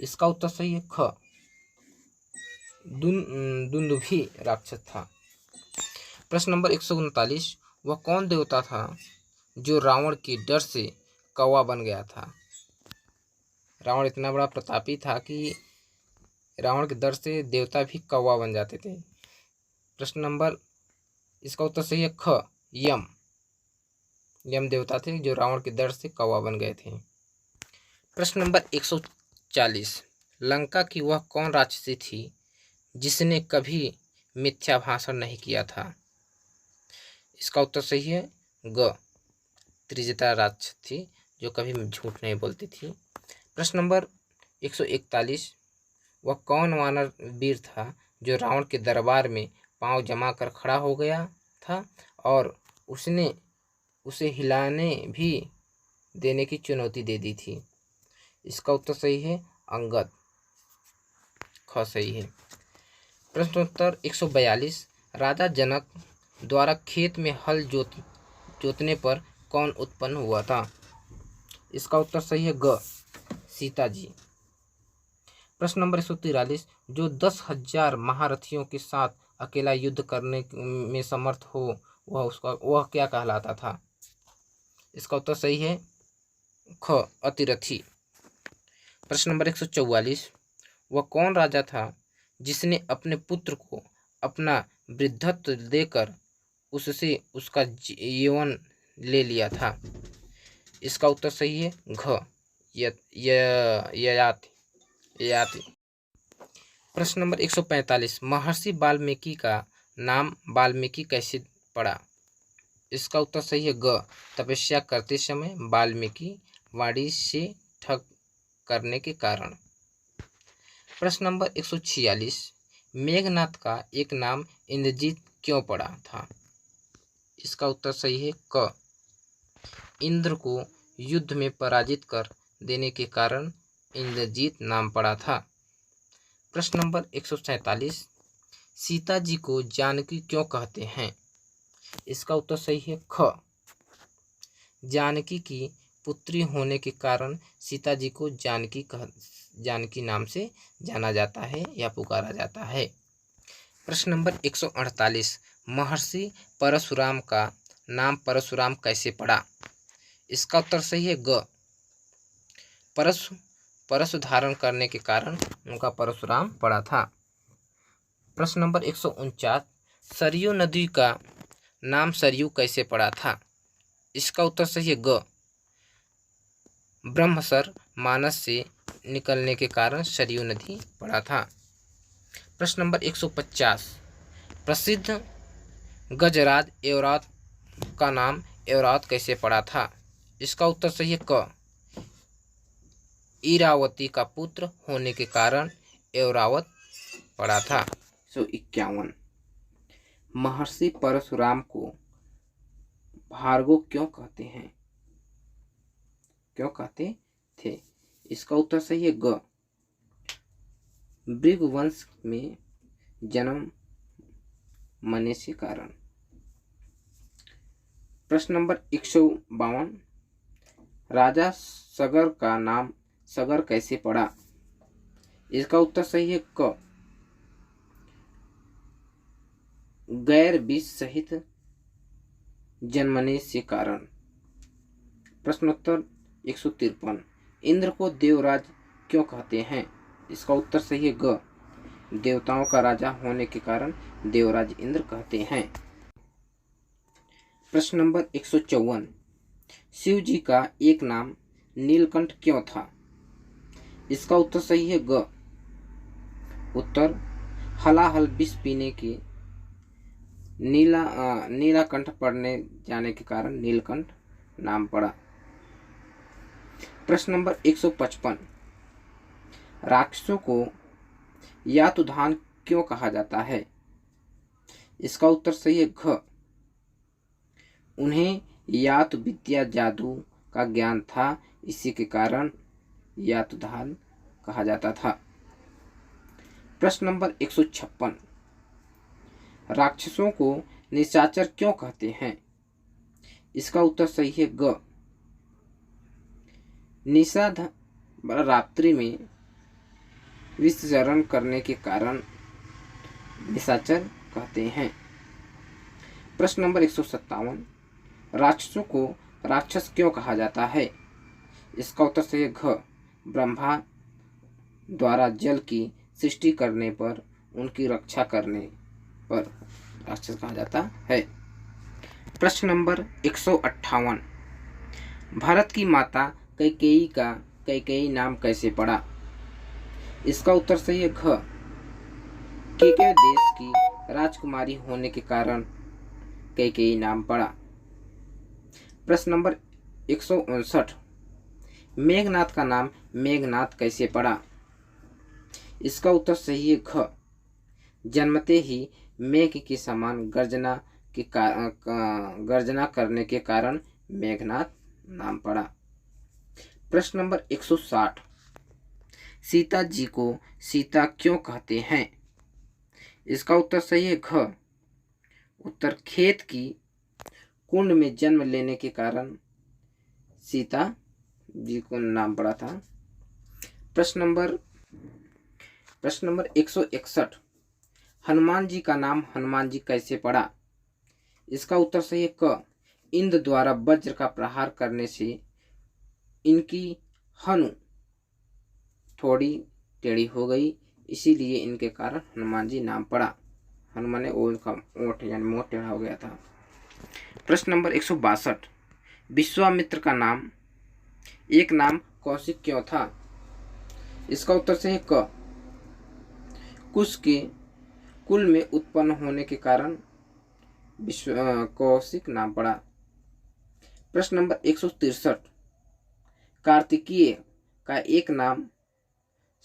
इसका उत्तर सही है ख, दुंदुभी राक्षस था। प्रश्न नंबर 139, वह कौन देवता था जो रावण के डर से कौवा बन गया था? रावण इतना बड़ा प्रतापी था कि रावण के डर से देवता भी कौवा बन जाते थे। प्रश्न नंबर, इसका उत्तर सही है ख, यम। यम देवता थे जो रावण के डर से कौवा बन गए थे। प्रश्न नंबर 140, लंका की वह कौन राक्षसी थी जिसने कभी मिथ्या भाषण नहीं किया था? इसका उत्तर सही है ग, त्रिजटा राक्षस थी जो कभी झूठ नहीं बोलती थी। प्रश्न नंबर 141, वह कौन वानर वीर था जो रावण के दरबार में पांव जमा कर खड़ा हो गया था और उसने उसे हिलाने भी देने की चुनौती दे दी थी? इसका उत्तर सही है अंगद, ख सही है। प्रश्नोत्तर 142, राजा जनक द्वारा खेत में हल जोतने पर कौन उत्पन्न हुआ था? इसका उत्तर सही है ग, सीता जी। प्रश्न नंबर 143, जो 10,000 महारथियों के साथ अकेला युद्ध करने में समर्थ हो वह क्या कहलाता था? इसका उत्तर सही है ख, अतिरथी। प्रश्न नंबर 144, वह कौन राजा था जिसने अपने पुत्र को अपना वृद्धत्व देकर उससे उसका यौवन ले लिया था? इसका उत्तर सही है घ, ययाति। प्रश्न नंबर 145, महर्षि वाल्मीकि का नाम वाल्मीकि कैसे पड़ा? इसका उत्तर सही है ग, तपस्या करते समय वाल्मीकि वाणी से ठग करने के कारण। प्रश्न नंबर 146, मेघनाथ का एक नाम इंद्रजीत क्यों पड़ा था? इसका उत्तर सही है क। इंद्र को युद्ध में पराजित कर देने के कारण इंद्रजीत नाम पड़ा था। प्रश्न नंबर 147, सीता जी को जानकी क्यों कहते हैं? इसका उत्तर सही है ख। जानकी की पुत्री होने के कारण सीता जी को जानकी नाम से जाना जाता है या पुकारा जाता है। प्रश्न नंबर 148, महर्षि परशुराम का नाम परशुराम कैसे पड़ा? इसका उत्तर सही है ग। परशु धारण करने के कारण उनका परशुराम पड़ा था। प्रश्न नंबर 149, सरयू नदी का नाम सरयू कैसे पड़ा था? इसका उत्तर सही है ग। ब्रह्मसर मानस से निकलने के कारण सरयू नदी पड़ा था। प्रश्न नंबर 150, प्रसिद्ध गजराज एवरात का नाम एवरात कैसे पड़ा था? इसका उत्तर सही है क। इरावती का पुत्र होने के कारण एवरावत पड़ा था। 151, महर्षि परशुराम को भार्गव क्यों कहते हैं? क्यों कहते थे? इसका उत्तर सही है ग। भृगुवंश में जन्म मने के कारण। प्रश्न नंबर 152, राजा सगर का नाम सगर कैसे पड़ा? इसका उत्तर सही है क। गैर विष सहित जन्मने से कारण। प्रश्नोत्तर 153, इंद्र को देवराज क्यों कहते हैं? इसका उत्तर सही है ग। देवताओं का राजा होने के कारण देवराज इंद्र कहते हैं। प्रश्न नंबर 154, शिव जी का एक नाम नीलकंठ क्यों था? इसका उत्तर सही है ग। उत्तर, हलाहल विष पीने के नीलाकंठ पड़ने जाने के कारण नीलकंठ नाम पड़ा। प्रश्न नंबर 155, राक्षसों को यातुधान क्यों कहा जाता है? इसका उत्तर सही है घ। उन्हें यातु विद्या जादू का ज्ञान था, इसी के कारण यातुधान कहा जाता था। प्रश्न नंबर 156, राक्षसों को निशाचर क्यों कहते हैं? इसका उत्तर सही है ग। निषाद रात्रि में विषचरण करने के कारण निशाचर कहते हैं। प्रश्न नंबर 157, राक्षसों को राक्षस क्यों कहा जाता है? इसका उत्तर सही है घ। ब्रह्मा द्वारा जल की सृष्टि करने पर उनकी रक्षा करने पर राक्षस कहा जाता है। प्रश्न नंबर 158, भारत की माता कैकेयी का कैकेयी नाम कैसे पड़ा? इसका उत्तर सही है घ। केकय देश की राजकुमारी होने के कारण कैकेयी नाम पड़ा। प्रश्न नंबर 159, मेघनाथ का नाम मेघनाथ कैसे पड़ा? इसका उत्तर सही है घ। जन्मते ही मेघ के समान गर्जना करने के कारण मेघनाथ नाम पड़ा। प्रश्न नंबर 160, सीता जी को सीता क्यों कहते हैं? इसका उत्तर सही है घ। उत्तर, खेत की कुंड में जन्म लेने के कारण सीता जी को नाम पड़ा था। प्रश्न नंबर 161, हनुमान जी का नाम हनुमान जी कैसे पड़ा? इसका उत्तर सही है क। इंद्र द्वारा वज्र का प्रहार करने से इनकी हनु थोड़ी टेढ़ी हो गई, इसीलिए इनके कारण हनुमान जी नाम पड़ा। हनुमान ने उनका ओठ यानी मुंह टेढ़ा हो गया था। प्रश्न नंबर 162, विश्वामित्र का नाम एक नाम कौशिक क्यों था? इसका उत्तर सही है क। कुश के कुल में उत्पन्न होने के कारण कौशिक नाम पड़ा। प्रश्न नंबर 163, कार्तिकीय का एक नाम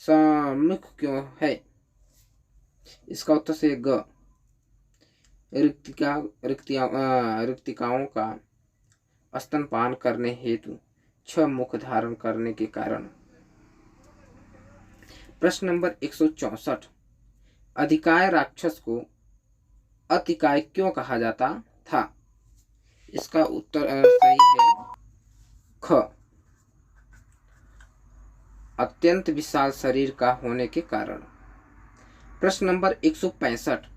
सम्मुख क्यों है? इसका उत्तर सही है ग। रिक्तिका रिक्तिकाओं का स्तनपान करने हेतु 6 मुख धारण करने के कारण। प्रश्न नंबर 164, अधिकाय राक्षस को अतिकाय क्यों कहा जाता था? इसका उत्तर सही है ख, अत्यंत विशाल शरीर का होने के कारण। प्रश्न नंबर 165,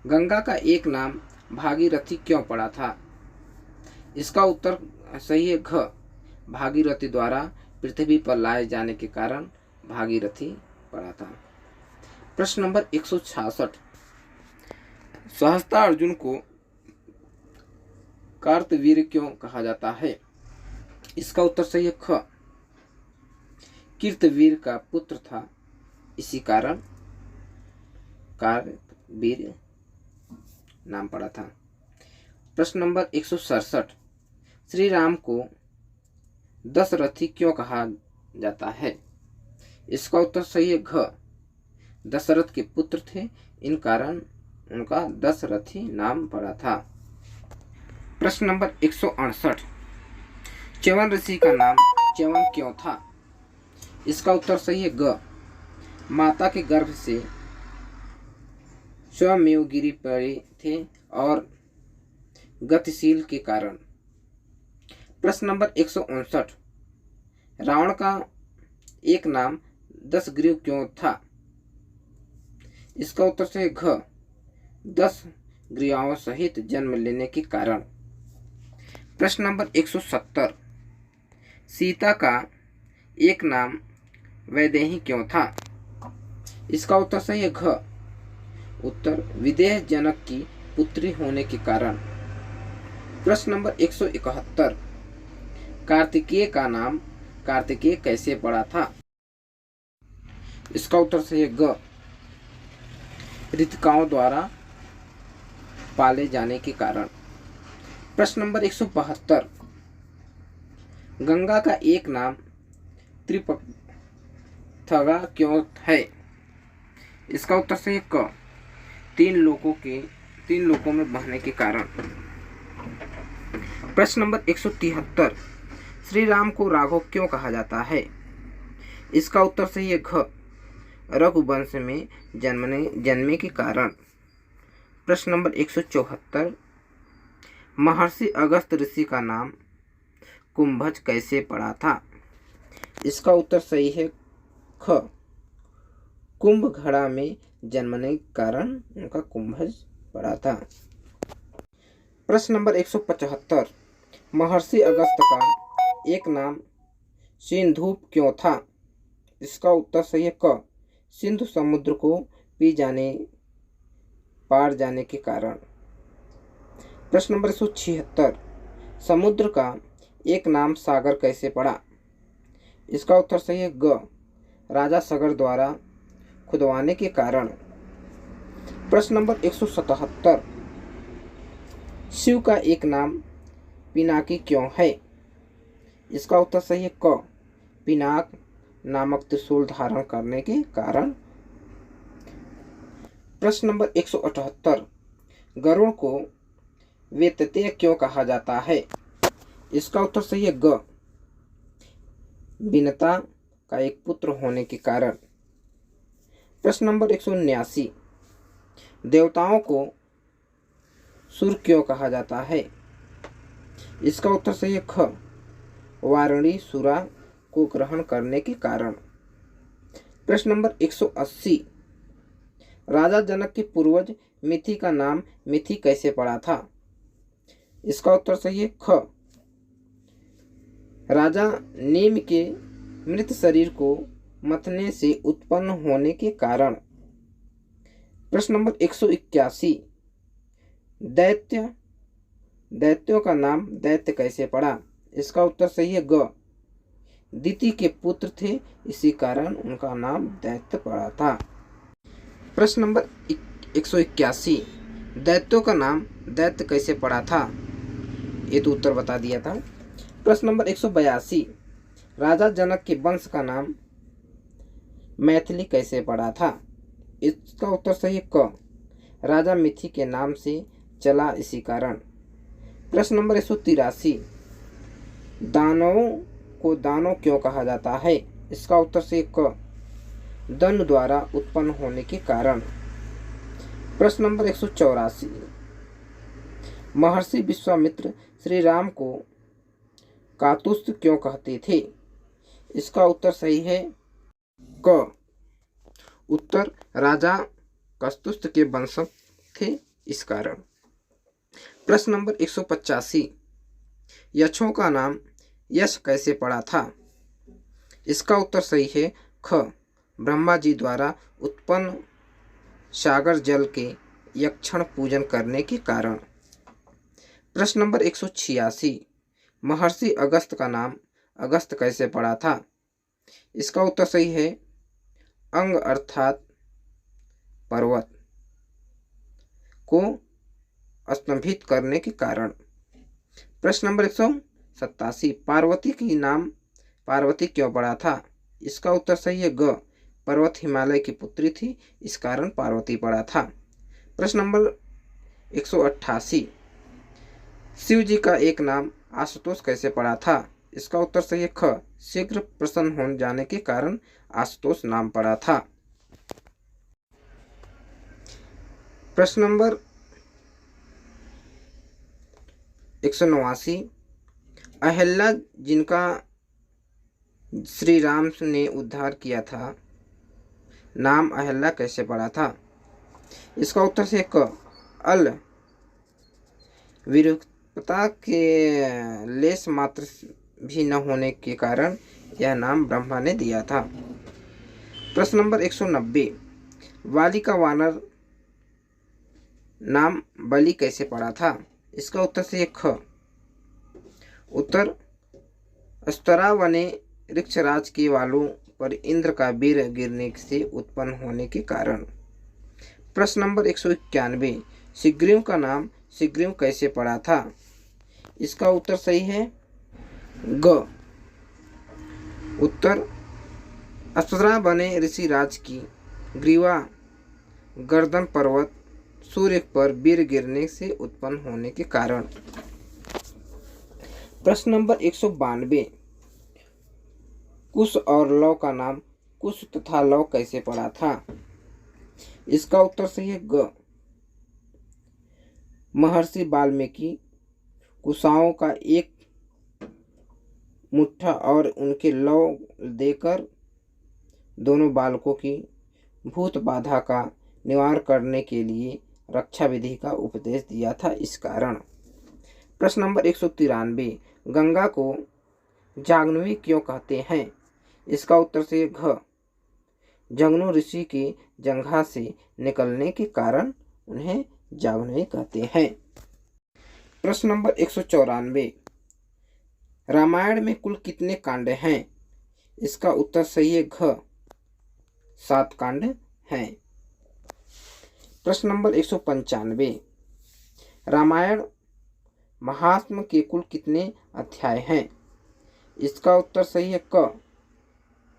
गंगा का एक नाम भागीरथी क्यों पड़ा था? इसका उत्तर सही है घ, भागीरथी द्वारा पृथ्वी पर लाए जाने के कारण भागीरथी पड़ा था। प्रश्न नंबर 166, सहस्त्र अर्जुन को कार्तवीर क्यों कहा जाता है? इसका उत्तर सही है ख, कीर्तवीर का पुत्र था, इसी कारण कार्तवीर नाम पड़ा था। प्रश्न नंबर 167, श्री राम को दशरथी क्यों कहा जाता है? इसका उत्तर सही है घ, दशरथ के पुत्र थे, इन कारण उनका दशरथी नाम पड़ा था। प्रश्न नंबर 168, च्यवन ऋषि का नाम च्यवन क्यों था? इसका उत्तर सही है ग, माता के गर्भ से स्वयं गिरी पड़े थे और गतिशील के कारण। प्रश्न नंबर 159, रावण का एक नाम दशग्रीव क्यों था? इसका उत्तर सही है घ, 10 ग्रीवाओं सहित जन्म लेने के कारण। प्रश्न नंबर 170, सीता का एक नाम वैदेही क्यों था? इसका उत्तर सही है घ, उत्तर विदेह जनक की पुत्री होने के कारण। प्रश्न नंबर 171, कार्तिकेय का नाम कार्तिकेय कैसे पड़ा था? इसका उत्तर सही है ग, ऋतिकाओं द्वारा पाले जाने के कारण। प्रश्न नंबर 172, गंगा का एक नाम त्रिपथगा क्यों है? इसका उत्तर सही है क, 3 लोकों में बहने के कारण। प्रश्न नंबर 173, श्री राम को राघव क्यों कहा जाता है? इसका उत्तर सही है घ, रघुवंश में जन्मे के कारण। प्रश्न नंबर 174, महर्षि अगस्त ऋषि का नाम कुंभज कैसे पड़ा था? इसका उत्तर सही है ख, कुंभ घड़ा में जन्मने के कारण उनका कुंभज पड़ा था। प्रश्न नंबर 175, महर्षि अगस्त का एक नाम सिंधूप क्यों था? इसका उत्तर सही है क, सिंधु समुद्र को पार जाने के कारण। प्रश्न नंबर 176, समुद्र का एक नाम सागर कैसे पड़ा? इसका उत्तर सही है ग, राजा सागर द्वारा खुदवाने के कारण। प्रश्न नंबर 177, शिव का एक नाम पिनाकी क्यों है? इसका उत्तर सही है क, पिनाक नामक त्रिशूल धारण करने के कारण। प्रश्न नंबर 178, गरुड़ को वेततेय क्यों कहा जाता है? इसका उत्तर सही है ग, विनता का एक पुत्र होने के कारण। प्रश्न नंबर 179, देवताओं को सुर क्यों कहा जाता है? इसका उत्तर सही है ख, वारणी सुरा को ग्रहण करने के कारण। प्रश्न नंबर 180, राजा जनक के पूर्वज मिथि का नाम मिथि कैसे पड़ा था? इसका उत्तर सही है ख, राजा नीम के मृत शरीर को मथने से उत्पन्न होने के कारण। प्रश्न नंबर 181, दैत्यों का नाम दैत्य कैसे पड़ा? इसका उत्तर सही है ग, दिति के पुत्र थे, इसी कारण उनका नाम दैत्य पड़ा था। प्रश्न नंबर 181, दैत्यों का नाम दैत्य कैसे पड़ा था? ये तो उत्तर बता दिया था। प्रश्न नंबर 182, राजा जनक के वंश का नाम मैथिली कैसे पड़ा था? इसका उत्तर सही है क, राजा मिथि के नाम से चला इसी कारण। प्रश्न नंबर 183, दानवों को दानव क्यों कहा जाता है? इसका उत्तर से क, दंड द्वारा उत्पन्न होने के कारण। प्रश्न नंबर 184, महर्षि विश्वामित्र श्री राम को कातुस्थ क्यों कहते थे? इसका उत्तर सही है क, उत्तर राजा कातुस्थ के वंशज थे इस कारण। प्रश्न नंबर 185, यक्षों का नाम यश कैसे पड़ा था? इसका उत्तर सही है ख, ब्रह्मा जी द्वारा उत्पन्न सागर जल के यक्षण पूजन करने के कारण। प्रश्न नंबर 186, महर्षि अगस्त का नाम अगस्त कैसे पड़ा था? इसका उत्तर सही है अंग अर्थात पर्वत को स्तंभित करने के कारण। प्रश्न नंबर 187, पार्वती की नाम पार्वती क्यों पड़ा था? इसका उत्तर सही है ग, पर्वत हिमालय की पुत्री थी इस कारण पार्वती पड़ा था। प्रश्न नंबर 188, शिव जी का एक नाम आशुतोष कैसे पड़ा था? इसका उत्तर सही है ख, शीघ्र प्रसन्न हो जाने के कारण आशुतोष नाम पड़ा था। प्रश्न नंबर 189, अहल्या जिनका श्री राम ने उद्धार किया था, नाम अहल्या कैसे पड़ा था? इसका उत्तर से क, अल विरूपता के लेस मात्र भी न होने के कारण यह नाम ब्रह्मा ने दिया था। प्रश्न नंबर 190, वाली का वानर नाम बलि कैसे पड़ा था? इसका उत्तर से ख, उत्तर स्तरा वने वृक्षराज के वालों पर इंद्र का वीर गिरने से उत्पन्न होने के कारण। प्रश्न नंबर 191, सुग्रीव का नाम सुग्रीव कैसे पड़ा था? इसका उत्तर सही है ग, उत्तर अप्सरा बने ऋषिराज की ग्रीवा गर्दन पर्वत सूर्य पर वीर गिरने से उत्पन्न होने के कारण। प्रश्न नंबर 192, कुश और लव का नाम कुश तथा लव कैसे पड़ा था? इसका उत्तर सही है ग, महर्षि वाल्मीकि कुशाओं का एक मुट्ठा और उनके लव देकर दोनों बालकों की भूत बाधा का निवारण करने के लिए रक्षा विधि का उपदेश दिया था इस कारण। प्रश्न नंबर 193, गंगा को जाह्नवी क्यों कहते हैं? इसका उत्तर से घ, जगनु ऋषि की जंघा से निकलने के कारण उन्हें जाह्नवी कहते हैं। प्रश्न नंबर 194, रामायण में कुल कितने कांड हैं? इसका उत्तर सही है घ, 7 कांड हैं। प्रश्न नंबर 195, रामायण महात्म्य के कुल कितने अध्याय हैं? इसका उत्तर सही है क,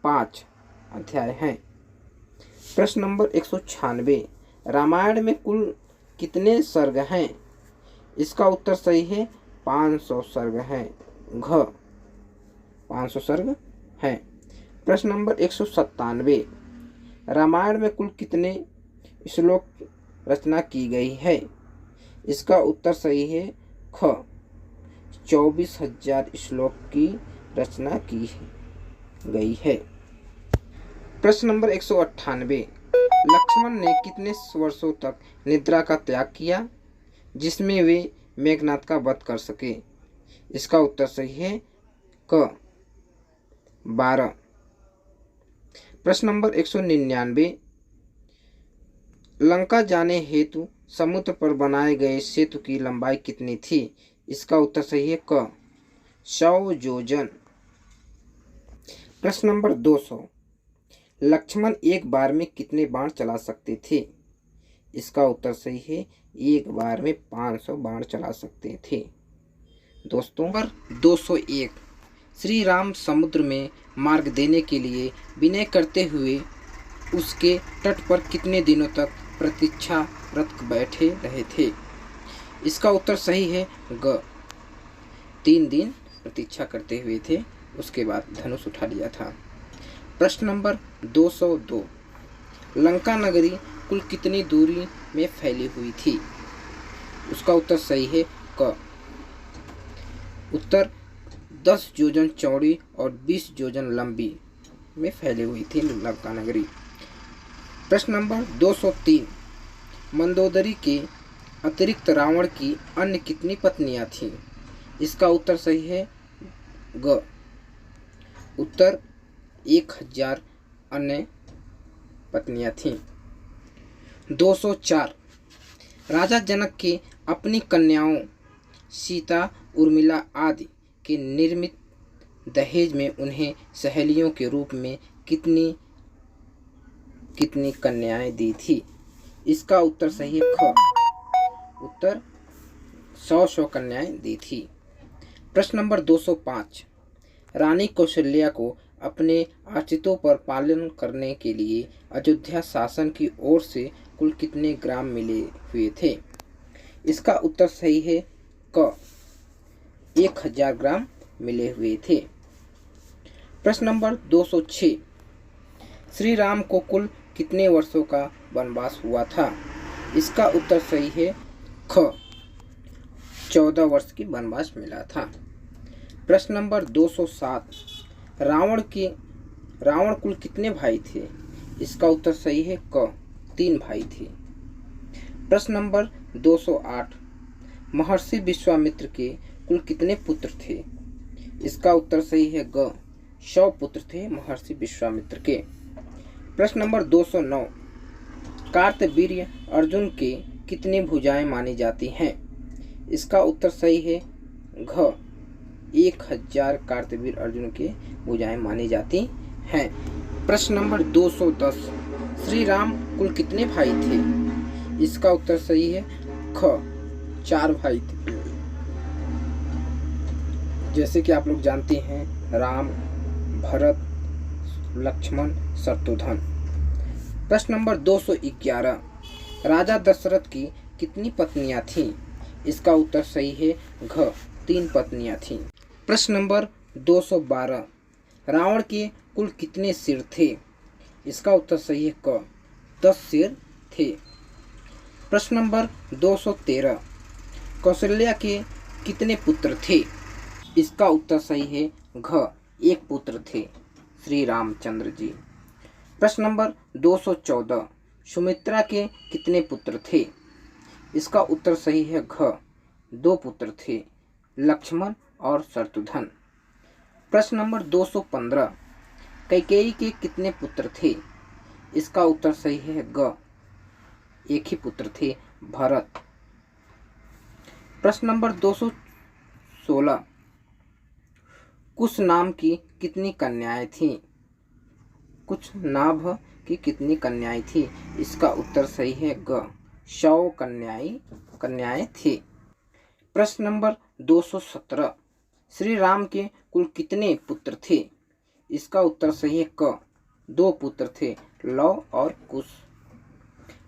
5 अध्याय हैं। प्रश्न नंबर 196, रामायण में कुल कितने सर्ग हैं? इसका उत्तर सही है 500 सर्ग हैं, घ, 500 सर्ग हैं। प्रश्न नंबर 197, रामायण में कुल कितने श्लोक रचना की गई है? इसका उत्तर सही है ख, 24,000 श्लोक की रचना की गई है। प्रश्न नंबर 198, लक्ष्मण ने कितने वर्षों तक निद्रा का त्याग किया जिसमें वे मेघनाथ का वध कर सके? इसका उत्तर सही है क, 12। प्रश्न नंबर 199, लंका जाने हेतु समुद्र पर बनाए गए सेतु की लंबाई कितनी थी? इसका उत्तर सही है क, 100 योजन। प्रश्न नंबर 200, लक्ष्मण एक बार में कितने बाण चला सकते थे? इसका उत्तर सही है एक बार में 500 बाण चला सकते थे। दोस्तों, पर 201, श्री राम समुद्र में मार्ग देने के लिए विनय करते हुए उसके तट पर कितने दिनों तक प्रतीक्षा व्रत बैठे रहे थे। इसका उत्तर सही है ग, 3 दिन प्रतीक्षा करते हुए थे, उसके बाद धनुष उठा लिया था। प्रश्न नंबर 202, लंका नगरी कुल कितनी दूरी में फैली हुई थी? उसका उत्तर सही है क, उत्तर 10 योजन चौड़ी और 20 योजन लंबी में फैली हुई थी लंका नगरी। प्रश्न नंबर 203, मंदोदरी के अतिरिक्त रावण की अन्य कितनी पत्नियां थीं? इसका उत्तर सही है ग, उत्तर 1000 अन्य पत्नियां थीं। 204, राजा जनक के अपनी कन्याओं सीता, उर्मिला आदि के निर्मित दहेज में उन्हें सहेलियों के रूप में कितनी कितनी कन्याएं दी थी? इसका उत्तर सही है ख, उत्तर 100 कन्याएं दी थी। प्रश्न नंबर 205, रानी कौशल्या को अपने आश्रितों पर पालन करने के लिए अयोध्या शासन की ओर से कुल कितने ग्राम मिले हुए थे? इसका उत्तर सही है क, 1000 ग्राम मिले हुए थे। प्रश्न नंबर 206, श्री राम को कुल कितने वर्षों का वनवास हुआ था? इसका उत्तर सही है ख, 14 वर्ष की वनवास मिला था। प्रश्न नंबर 207, रावण कुल कितने भाई थे? इसका उत्तर सही है क, 3 भाई थे। प्रश्न नंबर 208, महर्षि विश्वामित्र के कुल कितने पुत्र थे? इसका उत्तर सही है ग, 100 पुत्र थे महर्षि विश्वामित्र के। प्रश्न नंबर 209, कार्तवीर्य अर्जुन के कितनी भुजाएं मानी जाती हैं? इसका उत्तर सही है घ, 1000 कार्तवीर अर्जुन के भुजाएं मानी जाती हैं। प्रश्न नंबर 210, श्री राम कुल कितने भाई थे? इसका उत्तर सही है ख, 4 भाई थे। जैसे कि आप लोग जानते हैं, राम, भरत, लक्ष्मण, शत्रुघ्न। प्रश्न नंबर 211, राजा दशरथ की कितनी पत्नियां थीं? इसका उत्तर सही है घ, 3 पत्नियां थीं। प्रश्न नंबर 212, रावण के कुल कितने सिर थे? इसका उत्तर सही है क, 10 सिर थे। प्रश्न नंबर 213, कौशल्या के कितने पुत्र थे? इसका उत्तर सही है घ, 1 पुत्र थे, श्री रामचंद्र जी। प्रश्न नंबर 214, सुमित्रा के कितने पुत्र थे? इसका उत्तर सही है घ, 2 पुत्र थे, लक्ष्मण और शत्रुघ्न। प्रश्न नंबर 215, कैकेयी के कितने पुत्र थे? इसका उत्तर सही है ग, 1 ही पुत्र थे, भरत। प्रश्न नंबर 216, कुश नाम की कितनी कन्याएं थीं? कुश नाभ की कितनी कन्याएं थी? इसका उत्तर सही है ग, 100 कन्याएं थी। प्रश्न नंबर 217, श्री राम के कुल कितने पुत्र थे? इसका उत्तर सही है क, 2 पुत्र थे, लव और कुश।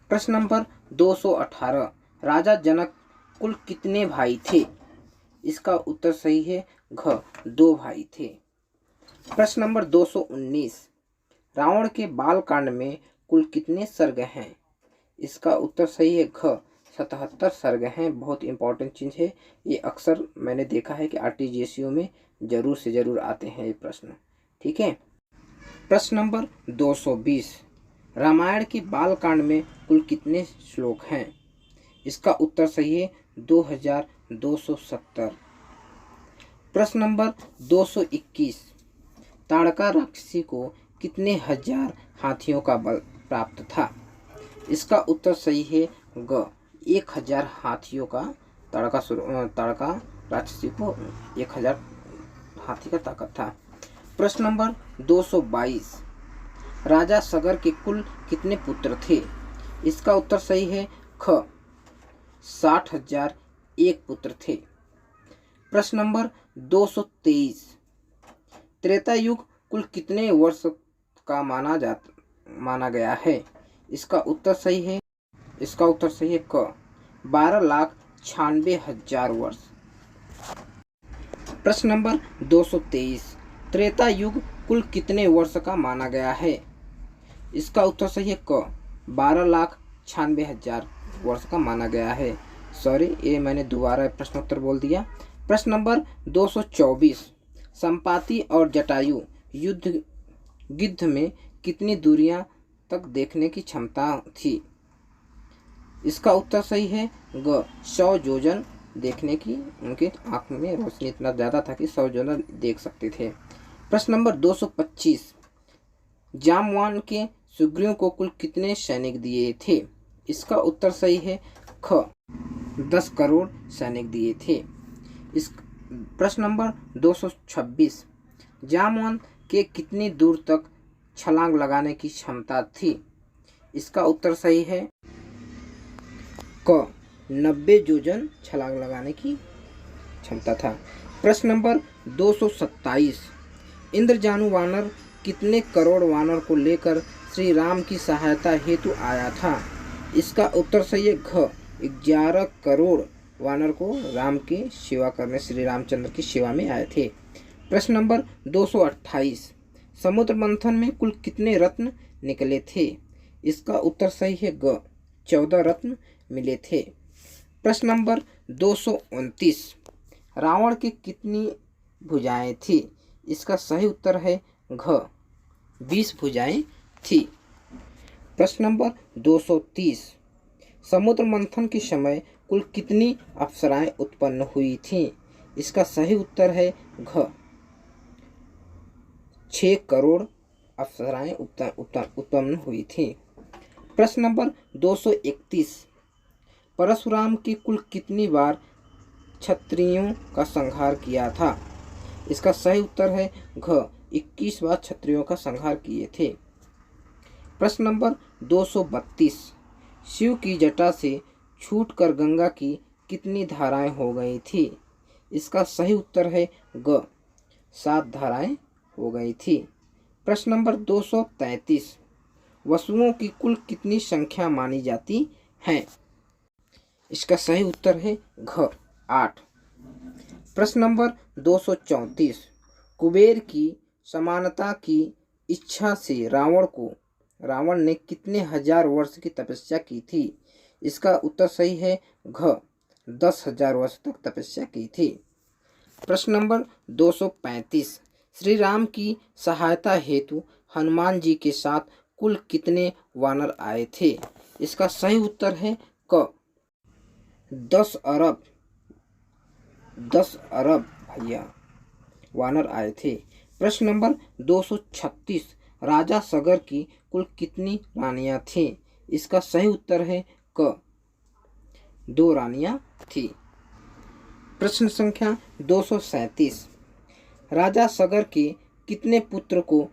प्रश्न नंबर 218, राजा जनक कुल कितने भाई थे? इसका उत्तर सही है घ, 2 भाई थे। प्रश्न नंबर 219, रावण के बाल कांड में कुल कितने सर्ग हैं? इसका उत्तर सही है घ, 77 सर्ग हैं। बहुत इंपॉर्टेंट चीज़ है ये, अक्सर मैंने देखा है कि आरटीजीएसयू में जरूर से जरूर आते हैं ये प्रश्न, ठीक है। प्रश्न नंबर 220, रामायण के बाल कांड में कुल कितने श्लोक हैं? इसका उत्तर सही है 2270। प्रश्न नंबर 221, ताड़का राक्षसी को कितने हजार हाथियों का बल प्राप्त था? इसका उत्तर सही है ग, 1000 हाथियों का ताड़का राक्षसी को 1000 हाथी का ताकत था। प्रश्न नंबर 222, राजा सगर के कुल कितने पुत्र थे? इसका उत्तर सही है ख, 60,001 पुत्र थे। प्रश्न नंबर 223, त्रेता युग कुल कितने वर्ष का माना गया है? इसका उत्तर सही है इसका उत्तर सही है क 12,96,000 वर्ष। प्रश्न नंबर 223, त्रेता युग कुल कितने वर्ष का माना गया है? इसका उत्तर सही है क 12,96,000 वर्ष का माना गया है। सॉरी, ये मैंने दोबारा प्रश्नोत्तर बोल दिया। प्रश्न नंबर 224, संपाति और जटायु युद्ध गिद्ध में कितनी दूरियां तक देखने की क्षमता थी? इसका उत्तर सही है ग 100 योजन देखने की उनके आंख में रोशनी इतना ज़्यादा था कि 100 योजन देख सकते थे। प्रश्न नंबर 225, जामवान के सुग्रीव को कुल कितने सैनिक दिए थे? इसका उत्तर सही है ख 10 करोड़ सैनिक दिए थे। इस प्रश्न नंबर 226, जामवान के कितनी दूर तक छलांग लगाने की क्षमता थी? इसका उत्तर सही है क 90 योजन छलांग लगाने की क्षमता था। प्रश्न नंबर 227, इंद्रजानु वानर कितने करोड़ वानर को लेकर श्री राम की सहायता हेतु आया था? इसका उत्तर सही है घ 11 करोड़ वानर को राम की सेवा करने श्री रामचंद्र की सेवा में आए थे। प्रश्न नंबर 228, समुद्र मंथन में कुल कितने रत्न निकले थे? इसका उत्तर सही है ग 14 रत्न मिले थे। प्रश्न नंबर 229, रावण की कितनी भुजाएं थी? इसका सही उत्तर है घ 20 भुजाएं थी। प्रश्न नंबर 230, समुद्र मंथन के समय कुल कितनी अप्सराएं उत्पन्न हुई थीं? इसका सही उत्तर है घ 6 करोड़ अप्सराएं उत्पन्न हुई थी। प्रश्न नंबर 231, परशुराम की कुल कितनी बार क्षत्रियों का संहार किया था? इसका सही उत्तर है घ 21 बार क्षत्रियों का संहार किए थे। प्रश्न नंबर 232, शिव की जटा से छूटकर गंगा की कितनी धाराएं हो गई थी? इसका सही उत्तर है ग 7 धाराएं हो गई थी। प्रश्न नंबर 233, वसुओं की कुल कितनी संख्या मानी जाती है? इसका सही उत्तर है घ 8। प्रश्न नंबर 234, कुबेर की समानता की इच्छा से रावण ने कितने हजार वर्ष की तपस्या की थी? इसका उत्तर सही है घ 10,000 वर्ष तक तपस्या की थी। प्रश्न नंबर 235, श्री राम की सहायता हेतु हनुमान जी के साथ कुल कितने वानर आए थे? इसका सही उत्तर है क 10 अरब भैया वानर आए थे। प्रश्न नंबर 236, राजा सगर की कुल कितनी रानियां थीं? इसका सही उत्तर है क 2 रानियां थी। प्रश्न संख्या 237, राजा सगर के कितने पुत्र को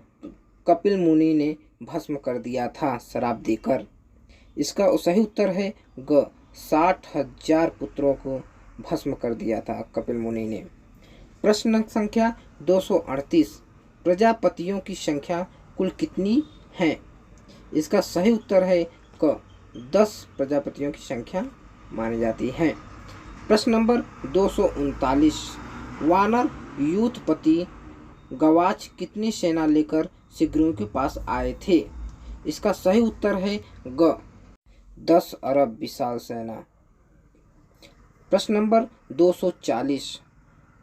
कपिल मुनि ने भस्म कर दिया था श्राप देकर? इसका सही उत्तर है ग 60,000 पुत्रों को भस्म कर दिया था कपिल मुनि ने। प्रश्न संख्या 238, प्रजापतियों की संख्या कुल कितनी है? इसका सही उत्तर है क 10 प्रजापतियों की संख्या मानी जाती है। प्रश्न नंबर 239, वानर यूथपति गवाच कितनी सेना लेकर सुग्रीव के पास आए थे? इसका सही उत्तर है ग 10 अरब विशाल सेना। प्रश्न नंबर 240,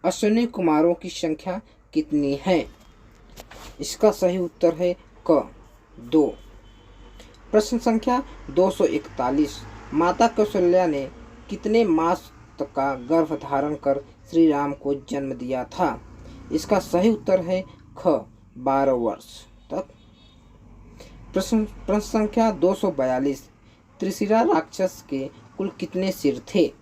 अश्विनी कुमारों की संख्या कितनी है? इसका सही उत्तर है क 2। प्रश्न संख्या 241, माता कौशल्या ने कितने मास तक का गर्भ धारण कर श्री राम को जन्म दिया था? इसका सही उत्तर है ख 12 वर्ष तक। प्रश्न संख्या 242, त्रिशिरा राक्षस के कुल कितने सिर थे?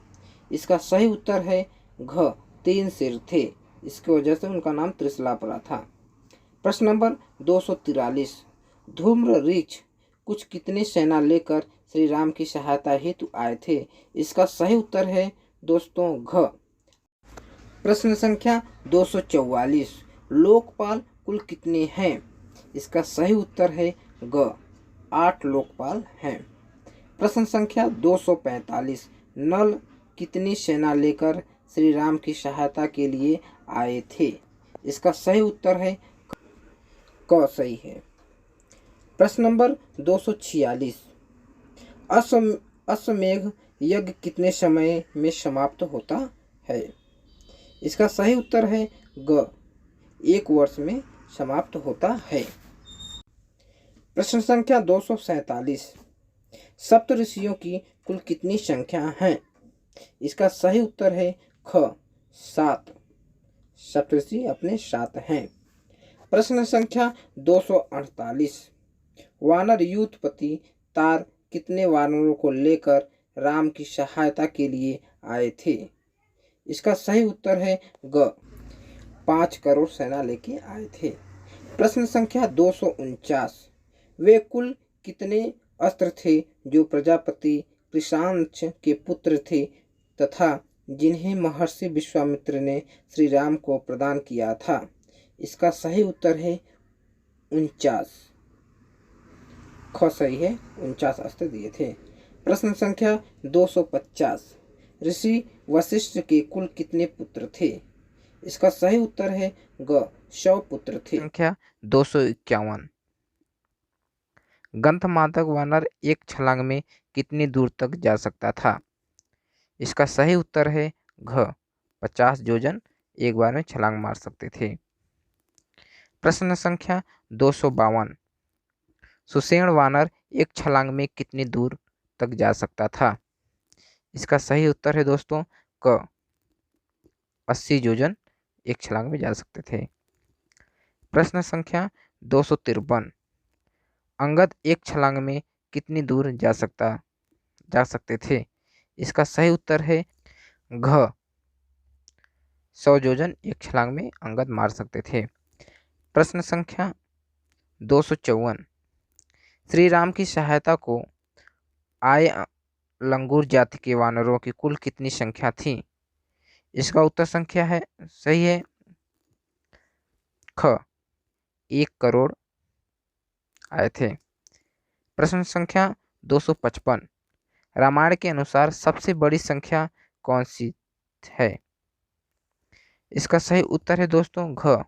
इसका सही उत्तर है घ 3 सिर थे, इसकी वजह से उनका नाम त्रिशला पड़ा था। प्रश्न नंबर 243, धूम्र ऋक्ष कुछ कितने सेना लेकर श्री राम की सहायता हेतु आए थे? इसका सही उत्तर है दोस्तों घ। प्रश्न संख्या 244, लोकपाल कुल कितने हैं? इसका सही उत्तर है ग 8 लोकपाल हैं। प्रश्न संख्या 245, नल कितनी सेना लेकर श्री राम की सहायता के लिए आए थे? इसका सही उत्तर है क सही है। प्रश्न नंबर 246, अश्वमेध यज्ञ कितने समय में समाप्त होता है? इसका सही उत्तर है ग, 1 वर्ष में समाप्त होता है। प्रश्न संख्या 247, सप्त ऋषियों की कुल कितनी संख्या है? इसका सही उत्तर है ख, 7। सप्तऋषि अपने 7 हैं। प्रश्न संख्या 248, वानर यूथपति तार कितने वानरों को लेकर राम की सहायता के लिए आए थे? इसका सही उत्तर है ग, 5 करोड़ सेना लेके आए थे। प्रश्न संख्या 249, वे कुल कितने अस्त्र थे जो प्रजापति कृशांश के पुत्र थे तथा जिन्हें महर्षि विश्वामित्र ने श्री राम को प्रदान किया था? इसका सही उत्तर है 49। ख सही है, 49 अस्त्र दिए थे। प्रश्न संख्या 250, ऋषि वशिष्ठ के कुल कितने पुत्र थे? इसका सही उत्तर है ग, 100 पुत्र थे। संख्या 251, गंधमादक वानर एक छलांग में कितनी दूर तक जा सकता था? इसका सही उत्तर है घ, 50 योजन एक बार में छलांग मार सकते थे। प्रश्न संख्या 252, सुषेण वानर एक छलांग में कितनी दूर तक जा सकता था? इसका सही उत्तर है दोस्तों क, 80 योजन एक छलांग में जा सकते थे। प्रश्न संख्या 253, अंगद एक छलांग में कितनी दूर जा सकते थे? इसका सही उत्तर है घ, 100 योजन एक छलांग में अंगद मार सकते थे। प्रश्न संख्या 254, श्री राम की सहायता को आए लंगूर जाति के वानरों की कुल कितनी संख्या थी? इसका उत्तर संख्या है सही है ख, 1 करोड़ आए थे। प्रश्न संख्या 255, रामायण के अनुसार सबसे बड़ी संख्या कौन सी है? इसका सही उत्तर है दोस्तों घ,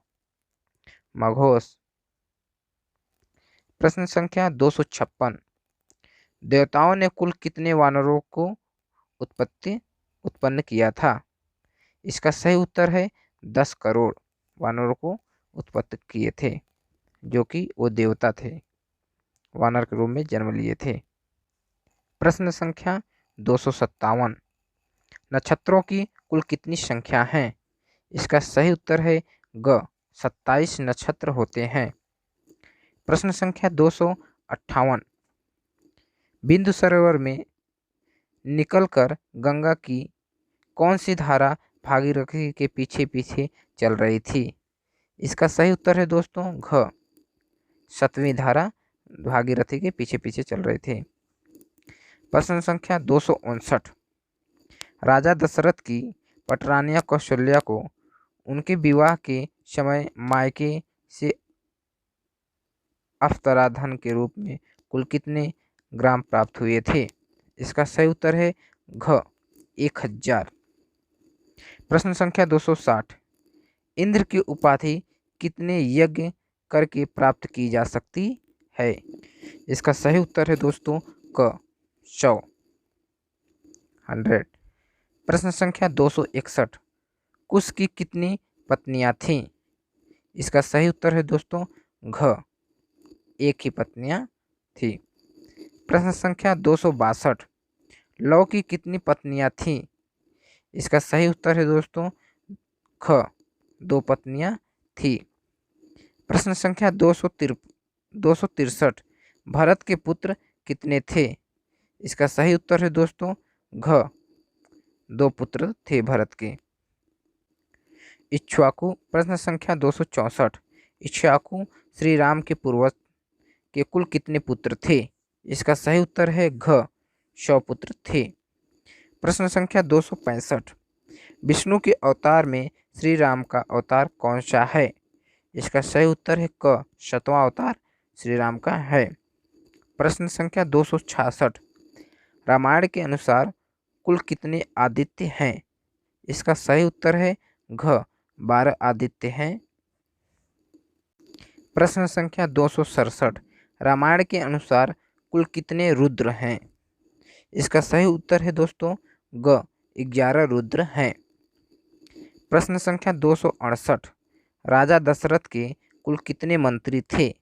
मघोष। प्रश्न संख्या 256, देवताओं ने कुल कितने वानरों को उत्पन्न किया था? इसका सही उत्तर है 10 करोड़ वानरों को उत्पन्न किए थे, जो कि वो देवता थे, वानर के रूप में जन्म लिए थे। प्रश्न संख्या 257, नक्षत्रों की कुल कितनी संख्या है? इसका सही उत्तर है ग, 27 नक्षत्र होते हैं। प्रश्न संख्या 258, बिंदु सरोवर में निकलकर गंगा की कौन सी धारा भागीरथी के पीछे पीछे चल रही थी? इसका सही उत्तर है दोस्तों घ, 7वीं धारा भागीरथी के पीछे पीछे चल रहे थे। प्रश्न संख्या 259, राजा दशरथ की पटरानिया कौशल्या को उनके विवाह के समय मायके से अफ्तरा धन के रूप में कुल कितने ग्राम प्राप्त हुए थे? इसका सही उत्तर है घ, 1000। प्रश्न संख्या 260, इंद्र की उपाधि कितने यज्ञ करके प्राप्त की जा सकती है? इसका सही उत्तर है दोस्तों क, 100। प्रश्न संख्या 261, कुश की कितनी पत्नियां थीं? इसका सही उत्तर है दोस्तों घ, 1 ही पत्नियां थी। प्रश्न संख्या 262, लव की कितनी पत्नियां थीं? इसका सही उत्तर है दोस्तों ख, 2 पत्नियां थी। प्रश्न संख्या 263, भरत के पुत्र कितने थे? इसका सही उत्तर है दोस्तों घ, 2 पुत्र थे भरत के। इक्ष्वाकु, प्रश्न संख्या 264, इक्ष्वाकु श्री राम के पूर्वज के कुल कितने पुत्र थे? इसका सही उत्तर है घ, 100 पुत्र थे। प्रश्न संख्या 265, विष्णु के अवतार में श्री राम का अवतार कौन सा है? इसका सही उत्तर है क, 7वां अवतार श्री राम का है। प्रश्न संख्या 266, रामायण के अनुसार कुल कितने आदित्य हैं? इसका सही उत्तर है घ 12 आदित्य हैं। प्रश्न संख्या 267, रामायण के अनुसार कुल कितने रुद्र हैं? इसका सही उत्तर है दोस्तों ग 11 रुद्र हैं। प्रश्न संख्या 268, राजा दशरथ के कुल कितने मंत्री थे?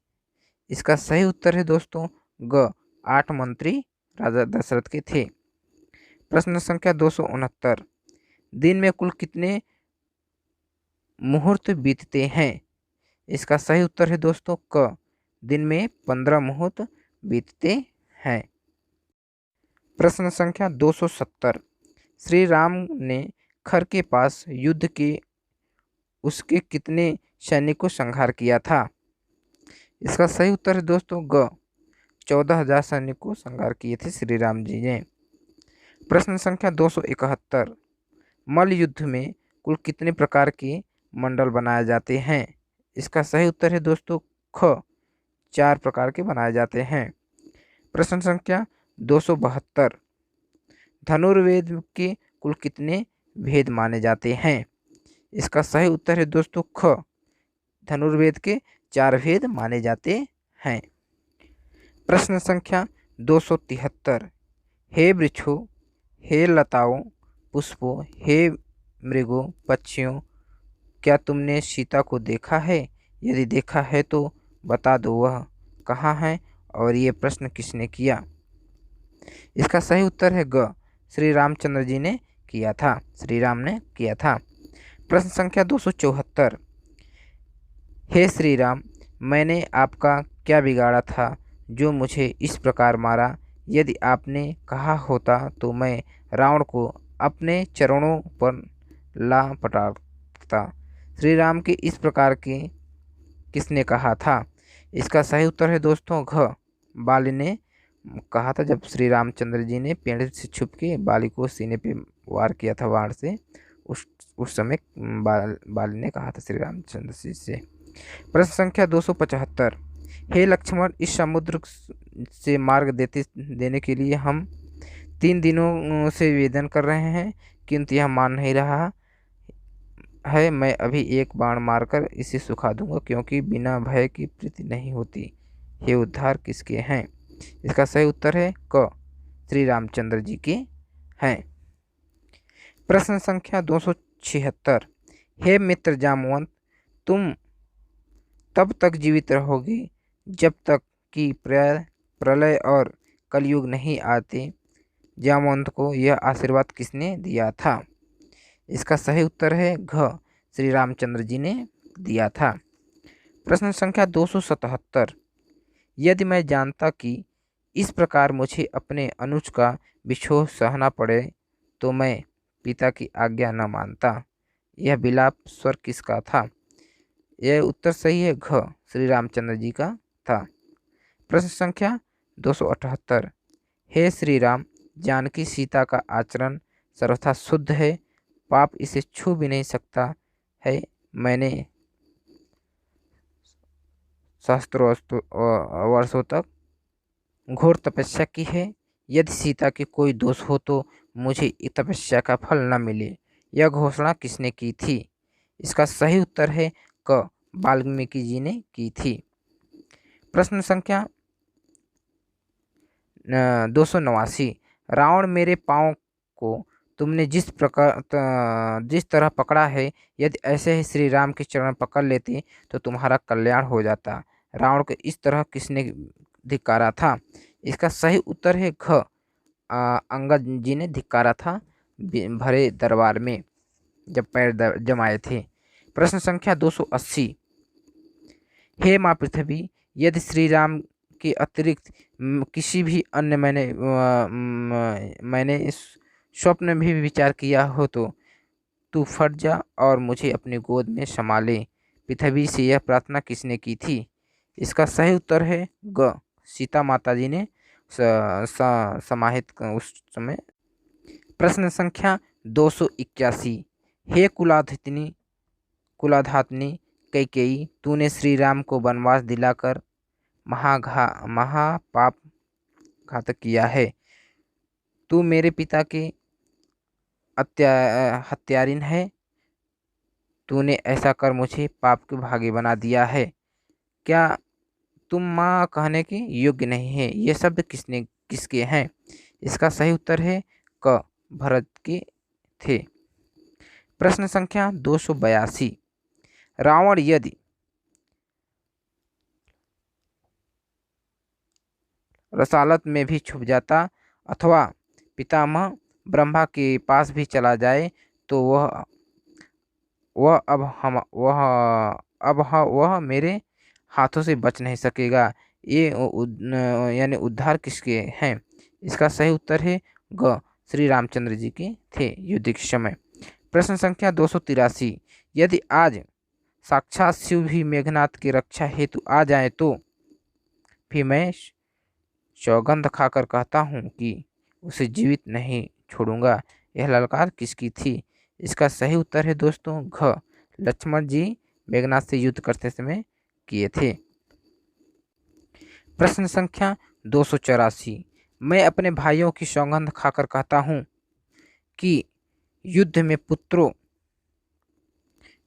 इसका सही उत्तर है दोस्तों ग 8 मंत्री राजा दशरथ के थे। प्रश्न संख्या 269, दिन में कुल कितने मुहूर्त बीतते हैं? इसका सही उत्तर है दोस्तों क, दिन में 15 मुहूर्त बीतते हैं। प्रश्न संख्या 270, श्री राम ने खर के पास युद्ध के उसके कितने सैनिक को संहार किया था? इसका सही उत्तर है दोस्तों ग 14,000 सैनिक को संहार किए थे श्री राम जी ने। प्रश्न संख्या 271, मल्ल युद्ध में कुल कितने प्रकार के मंडल बनाए जाते हैं? इसका सही उत्तर है दोस्तों ख 4 प्रकार के बनाए जाते हैं। प्रश्न संख्या 272, धनुर्वेद के कुल कितने भेद माने जाते हैं? इसका सही उत्तर है दोस्तों ख, धनुर्वेद के 4 भेद माने जाते हैं। प्रश्न संख्या 273, हे वृक्षों, हे लताओं, पुष्पों, हे मृगों, पक्षियों, क्या तुमने सीता को देखा है? यदि देखा है तो बता दो वह कहाँ है और ये प्रश्न किसने किया? इसका सही उत्तर है ग, श्री रामचंद्र जी ने किया था, श्री राम ने किया था। प्रश्न संख्या 274, हे श्री राम, मैंने आपका क्या बिगाड़ा था जो मुझे इस प्रकार मारा? यदि आपने कहा होता तो मैं रावण को अपने चरणों पर ला पटाता। श्री राम के इस प्रकार के किसने कहा था? इसका सही उत्तर है दोस्तों घ, बाली ने कहा था। जब श्री रामचंद्र जी ने पेड़ से छुप के बाली को सीने पे वार किया था बाण से, उस समय बाली ने कहा था श्री रामचंद्र जी से। प्रश्न संख्या 275, हे लक्ष्मण, इस समुद्र से मार्ग देने के लिए हम 3 दिनों से निवेदन कर रहे हैं, किंतु यह मान नहीं रहा है। मैं अभी एक बाण मारकर इसे सुखा दूंगा, क्योंकि बिना भय की प्रीति नहीं होती। हे उद्धार किसके हैं? इसका सही उत्तर है क, श्री रामचंद्र जी के हैं। प्रश्न संख्या 276, हे मित्र जामवंत, तुम तब तक जीवित रहोगे जब तक कि प्रलय और कलयुग नहीं आते। जामवंत को यह आशीर्वाद किसने दिया था? इसका सही उत्तर है घ, श्री रामचंद्र जी ने दिया था। प्रश्न संख्या 277, यदि मैं जानता कि इस प्रकार मुझे अपने अनुज का विछोह सहना पड़े तो मैं पिता की आज्ञा न मानता। यह विलाप स्वर किसका था? यह उत्तर सही है घ, श्री रामचंद्र जी का था। प्रश्न संख्या 278, हे श्री राम, जानकी सीता का आचरण सर्वथा शुद्ध है, पाप इसे छू भी नहीं सकता है। मैंने सहस्त्रों वर्षों तक घोर तपस्या की है। यदि सीता के कोई दोष हो तो मुझे इस तपस्या का फल न मिले। यह घोषणा किसने की थी? इसका सही उत्तर है क, वाल्मीकि जी ने की थी। प्रश्न संख्या 289, रावण, मेरे पाँव को तुमने जिस तरह पकड़ा है, यदि ऐसे ही श्री राम के चरण पकड़ लेते तो तुम्हारा कल्याण हो जाता। रावण को इस तरह किसने धिक्कारा था? इसका सही उत्तर है घ, अंगद जी ने धिक्कारा था भरे दरबार में जब पैर जमाए थे। प्रश्न संख्या 280, हे माँ पृथ्वी, यदि श्री राम के अतिरिक्त किसी भी अन्य मैंने स्वप्न में भी विचार किया हो तो तू फट जा और मुझे अपनी गोद में समा ले। पृथ्वी से यह प्रार्थना किसने की थी? इसका सही उत्तर है ग, सीता माता जी ने समाहित उस समय। प्रश्न संख्या 281, हे कुलाधातनी कैकेयी, तूने श्री राम को वनवास दिलाकर महापाप घातक किया है। तू मेरे पिता के हत्यारिन है। तूने ऐसा कर मुझे पाप के भागी बना दिया है। क्या तुम माँ कहने के योग्य नहीं है? ये शब्द किसके हैं? इसका सही उत्तर है क, भरत के थे। प्रश्न संख्या 282। रावण यदि रसालत में भी छुप जाता अथवा पितामह ब्रह्मा के पास भी चला जाए तो वह अब हम वह अब वह मेरे हाथों से बच नहीं सकेगा। ये यानी उद्धार किसके हैं? इसका सही उत्तर है ग, श्री रामचंद्र जी के थे युद्ध के समय। प्रश्न संख्या 283। यदि आज साक्षात शिव भी मेघनाथ की रक्षा हेतु आ जाए तो भी मैं सौगंध खाकर कहता हूँ कि उसे जीवित नहीं छोड़ूंगा। यह ललकार किसकी थी? इसका सही उत्तर है दोस्तों घ, लक्ष्मण जी मेघनाथ से युद्ध करते समय किए थे। प्रश्न संख्या 284। मैं अपने भाइयों की सौगंध खाकर कहता हूँ कि युद्ध में पुत्रों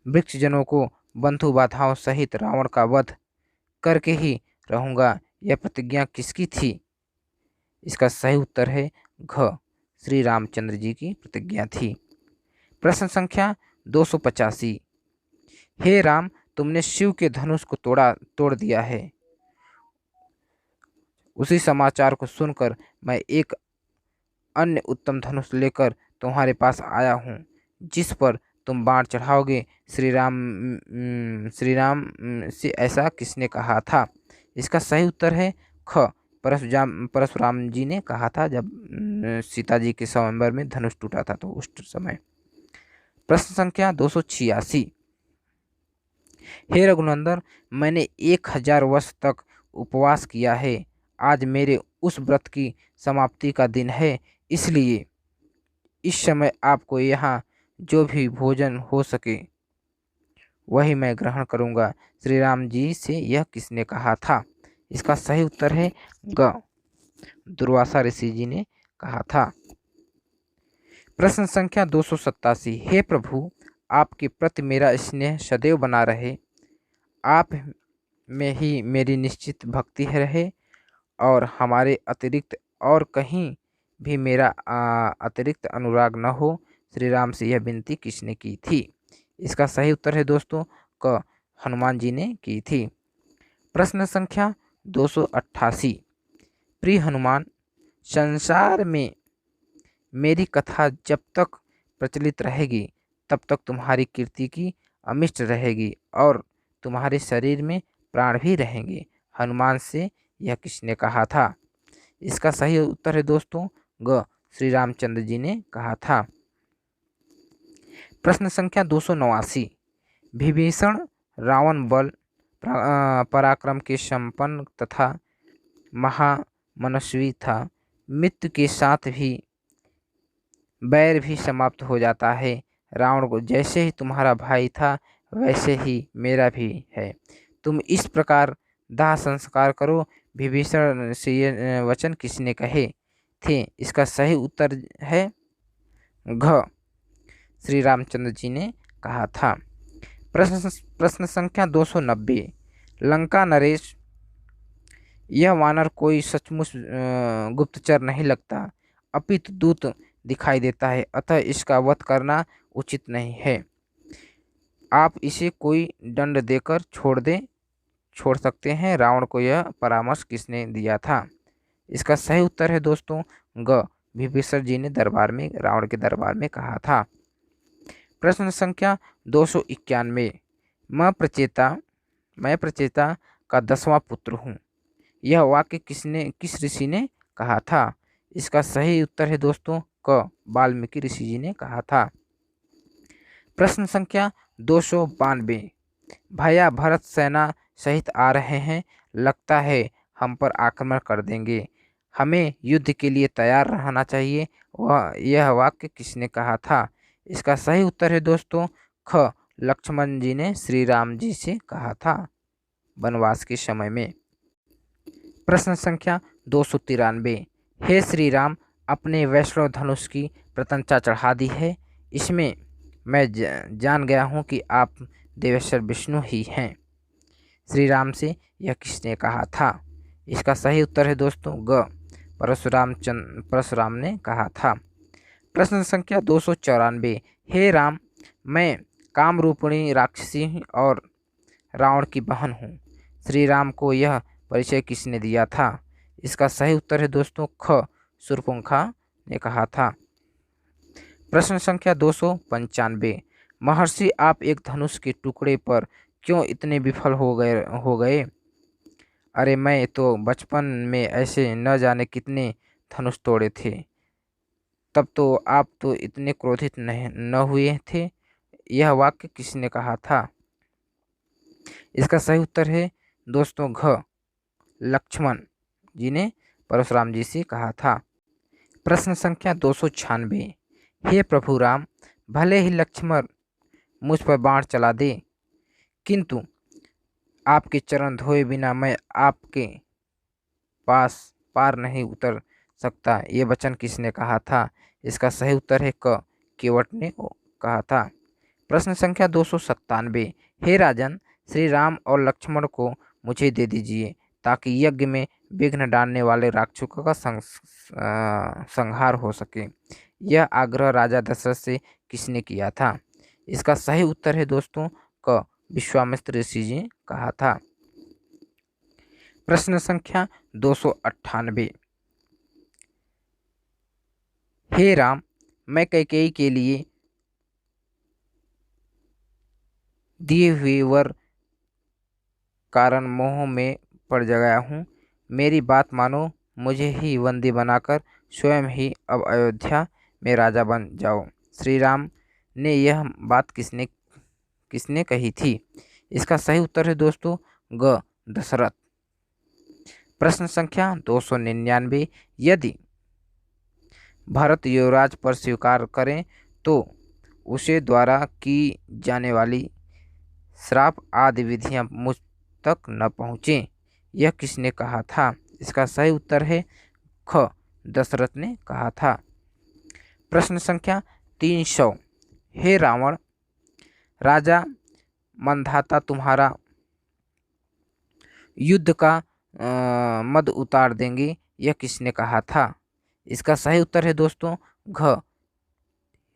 वृक्षजनों को बंधु बाधाओं सहित रावण का वध करके ही रहूंगा। यह प्रतिज्ञा किसकी थी? इसका सही उत्तर है घ, श्री रामचंद्र जी की प्रतिज्ञा थी। प्रश्न संख्या 285। हे राम, तुमने शिव के धनुष को तोड़ दिया है। उसी समाचार को सुनकर मैं एक अन्य उत्तम धनुष लेकर तुम्हारे पास आया हूँ, जिस पर तुम बाण चढ़ाओगे। श्री राम से ऐसा किसने कहा था? इसका सही उत्तर है ख, परशुराम जी ने कहा था जब सीता जी के स्वयंवर में धनुष टूटा था तो उस समय। प्रश्न संख्या 286। हे रघुनंदन, मैंने 1000 वर्ष तक उपवास किया है। आज मेरे उस व्रत की समाप्ति का दिन है, इसलिए इस समय आपको यहाँ जो भी भोजन हो सके वही मैं ग्रहण करूँगा। श्री राम जी से यह किसने कहा था? इसका सही उत्तर है ग, दुर्वासा ऋषि जी ने कहा था। प्रश्न संख्या 287। हे प्रभु, आपके प्रति मेरा स्नेह सदैव बना रहे। आप में ही मेरी निश्चित भक्ति रहे और हमारे अतिरिक्त और कहीं भी मेरा अतिरिक्त अनुराग न हो। श्री राम से यह विनती किसने की थी? इसका सही उत्तर है दोस्तों क, हनुमान जी ने की थी। प्रश्न संख्या 288। प्रिय हनुमान, संसार में मेरी कथा जब तक प्रचलित रहेगी तब तक तुम्हारी कीर्ति की अमिष्ट रहेगी और तुम्हारे शरीर में प्राण भी रहेंगे। हनुमान से यह किसने कहा था? इसका सही उत्तर है दोस्तों ग, श्री रामचंद्र जी ने कहा था। प्रश्न संख्या 289। विभीषण रावण बल पराक्रम के संपन्न तथा महामनस्वी था। मृत्यु के साथ भी बैर भी समाप्त हो जाता है। रावण को जैसे ही तुम्हारा भाई था वैसे ही मेरा भी है। तुम इस प्रकार दाह संस्कार करो। विभीषण से ये वचन किसने कहे थे? इसका सही उत्तर है घ, श्री रामचंद्र जी ने कहा था। प्रश्न संख्या 290। लंका नरेश, यह वानर कोई सचमुच गुप्तचर नहीं लगता, अपितु दूत दिखाई देता है, अतः इसका वध करना उचित नहीं है। आप इसे कोई दंड देकर छोड़ सकते हैं। रावण को यह परामर्श किसने दिया था? इसका सही उत्तर है दोस्तों ग, विभीषण जी ने रावण के दरबार में कहा था। प्रश्न संख्या 291। मैं प्रचेता का 10वां पुत्र हूँ। यह वाक्य किस ऋषि ने कहा था? इसका सही उत्तर है दोस्तों क, वाल्मीकि ऋषि जी ने कहा था। प्रश्न संख्या 292। भैया भरत सेना सहित आ रहे हैं, लगता है हम पर आक्रमण कर देंगे, हमें युद्ध के लिए तैयार रहना चाहिए। यह वाक्य किसने कहा था? इसका सही उत्तर है दोस्तों ख, लक्ष्मण जी ने श्री राम जी से कहा था वनवास के समय में। प्रश्न संख्या 293। हे श्री राम, अपने वैष्णव धनुष की प्रशंसा चढ़ा दी है। इसमें मैं जान गया हूँ कि आप देवेश्वर विष्णु ही हैं। श्री राम से यह किसने कहा था? इसका सही उत्तर है दोस्तों ग, परशुराम ने कहा था। प्रश्न संख्या 294। हे राम, मैं कामरूपिणी राक्षसी और रावण की बहन हूँ। श्री राम को यह परिचय किसने दिया था? इसका सही उत्तर है दोस्तों ख, शूर्पणखा ने कहा था। प्रश्न संख्या 295। महर्षि, आप एक धनुष के टुकड़े पर क्यों इतने विफल हो गए? अरे मैं तो बचपन में ऐसे न जाने कितने धनुष तोड़े थे। तब तो आप तो इतने क्रोधित न हुए थे। यह वाक्य किसने कहा था? इसका सही उत्तर है दोस्तों घ, लक्ष्मण जी ने परशुराम जी से कहा था। प्रश्न संख्या 296। हे प्रभु राम, भले ही लक्ष्मण मुझ पर बाण चला दे, किंतु आपके चरण धोए बिना मैं आपके पास पार नहीं उतर सकता। ये वचन किसने कहा था? इसका सही उत्तर है क, केवट ने कहा था। प्रश्न संख्या 297। हे राजन, श्री राम और लक्ष्मण को मुझे दे दीजिए ताकि यज्ञ में विघ्न डालने वाले राक्षसों का संहार हो सके। यह आग्रह राजा दशरथ से किसने किया था? इसका सही उत्तर है दोस्तों क, विश्वामित्र ऋषि जी कहा था। प्रश्न संख्या 298। हे राम, मैं कैकेयी के लिए दिए हुए वर कारण मोह में पड़ गया हूँ। मेरी बात मानो, मुझे ही बंदी बनाकर स्वयं ही अब अयोध्या में राजा बन जाओ। श्री राम ने यह बात किसने कही थी? इसका सही उत्तर है दोस्तों ग, दशरथ। प्रश्न संख्या 299। यदि भरत युवराज पर स्वीकार करें तो उसे द्वारा की जाने वाली श्राप आदि विधियां मुझ तक न पहुँचे। यह किसने कहा था? इसका सही उत्तर है ख, दशरथ ने कहा था। प्रश्न संख्या 300। हे रावण, राजा मंधाता तुम्हारा युद्ध का मद उतार देंगे, यह किसने कहा था? इसका सही उत्तर है दोस्तों घ,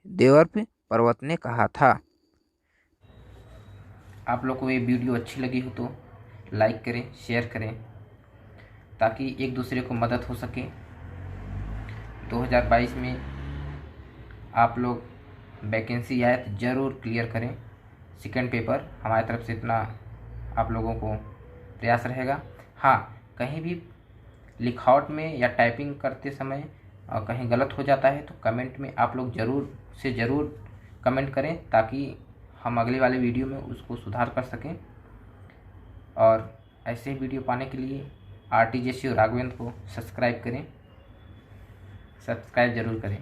देवर्षि पर्वत ने कहा था। आप लोग को ये वीडियो अच्छी लगी हो तो लाइक करें, शेयर करें ताकि एक दूसरे को मदद हो सके। 2022 में आप लोग वैकेंसी आए तो ज़रूर क्लियर करें सेकंड पेपर। हमारी तरफ से इतना आप लोगों को प्रयास रहेगा। हाँ, कहीं भी लिखावट में या टाइपिंग करते समय कहीं गलत हो जाता है तो कमेंट में आप लोग ज़रूर कमेंट करें ताकि हम अगले वाले वीडियो में उसको सुधार कर सकें। और ऐसे वीडियो पाने के लिए RTJCU राघवेंद्र को सब्सक्राइब ज़रूर करें।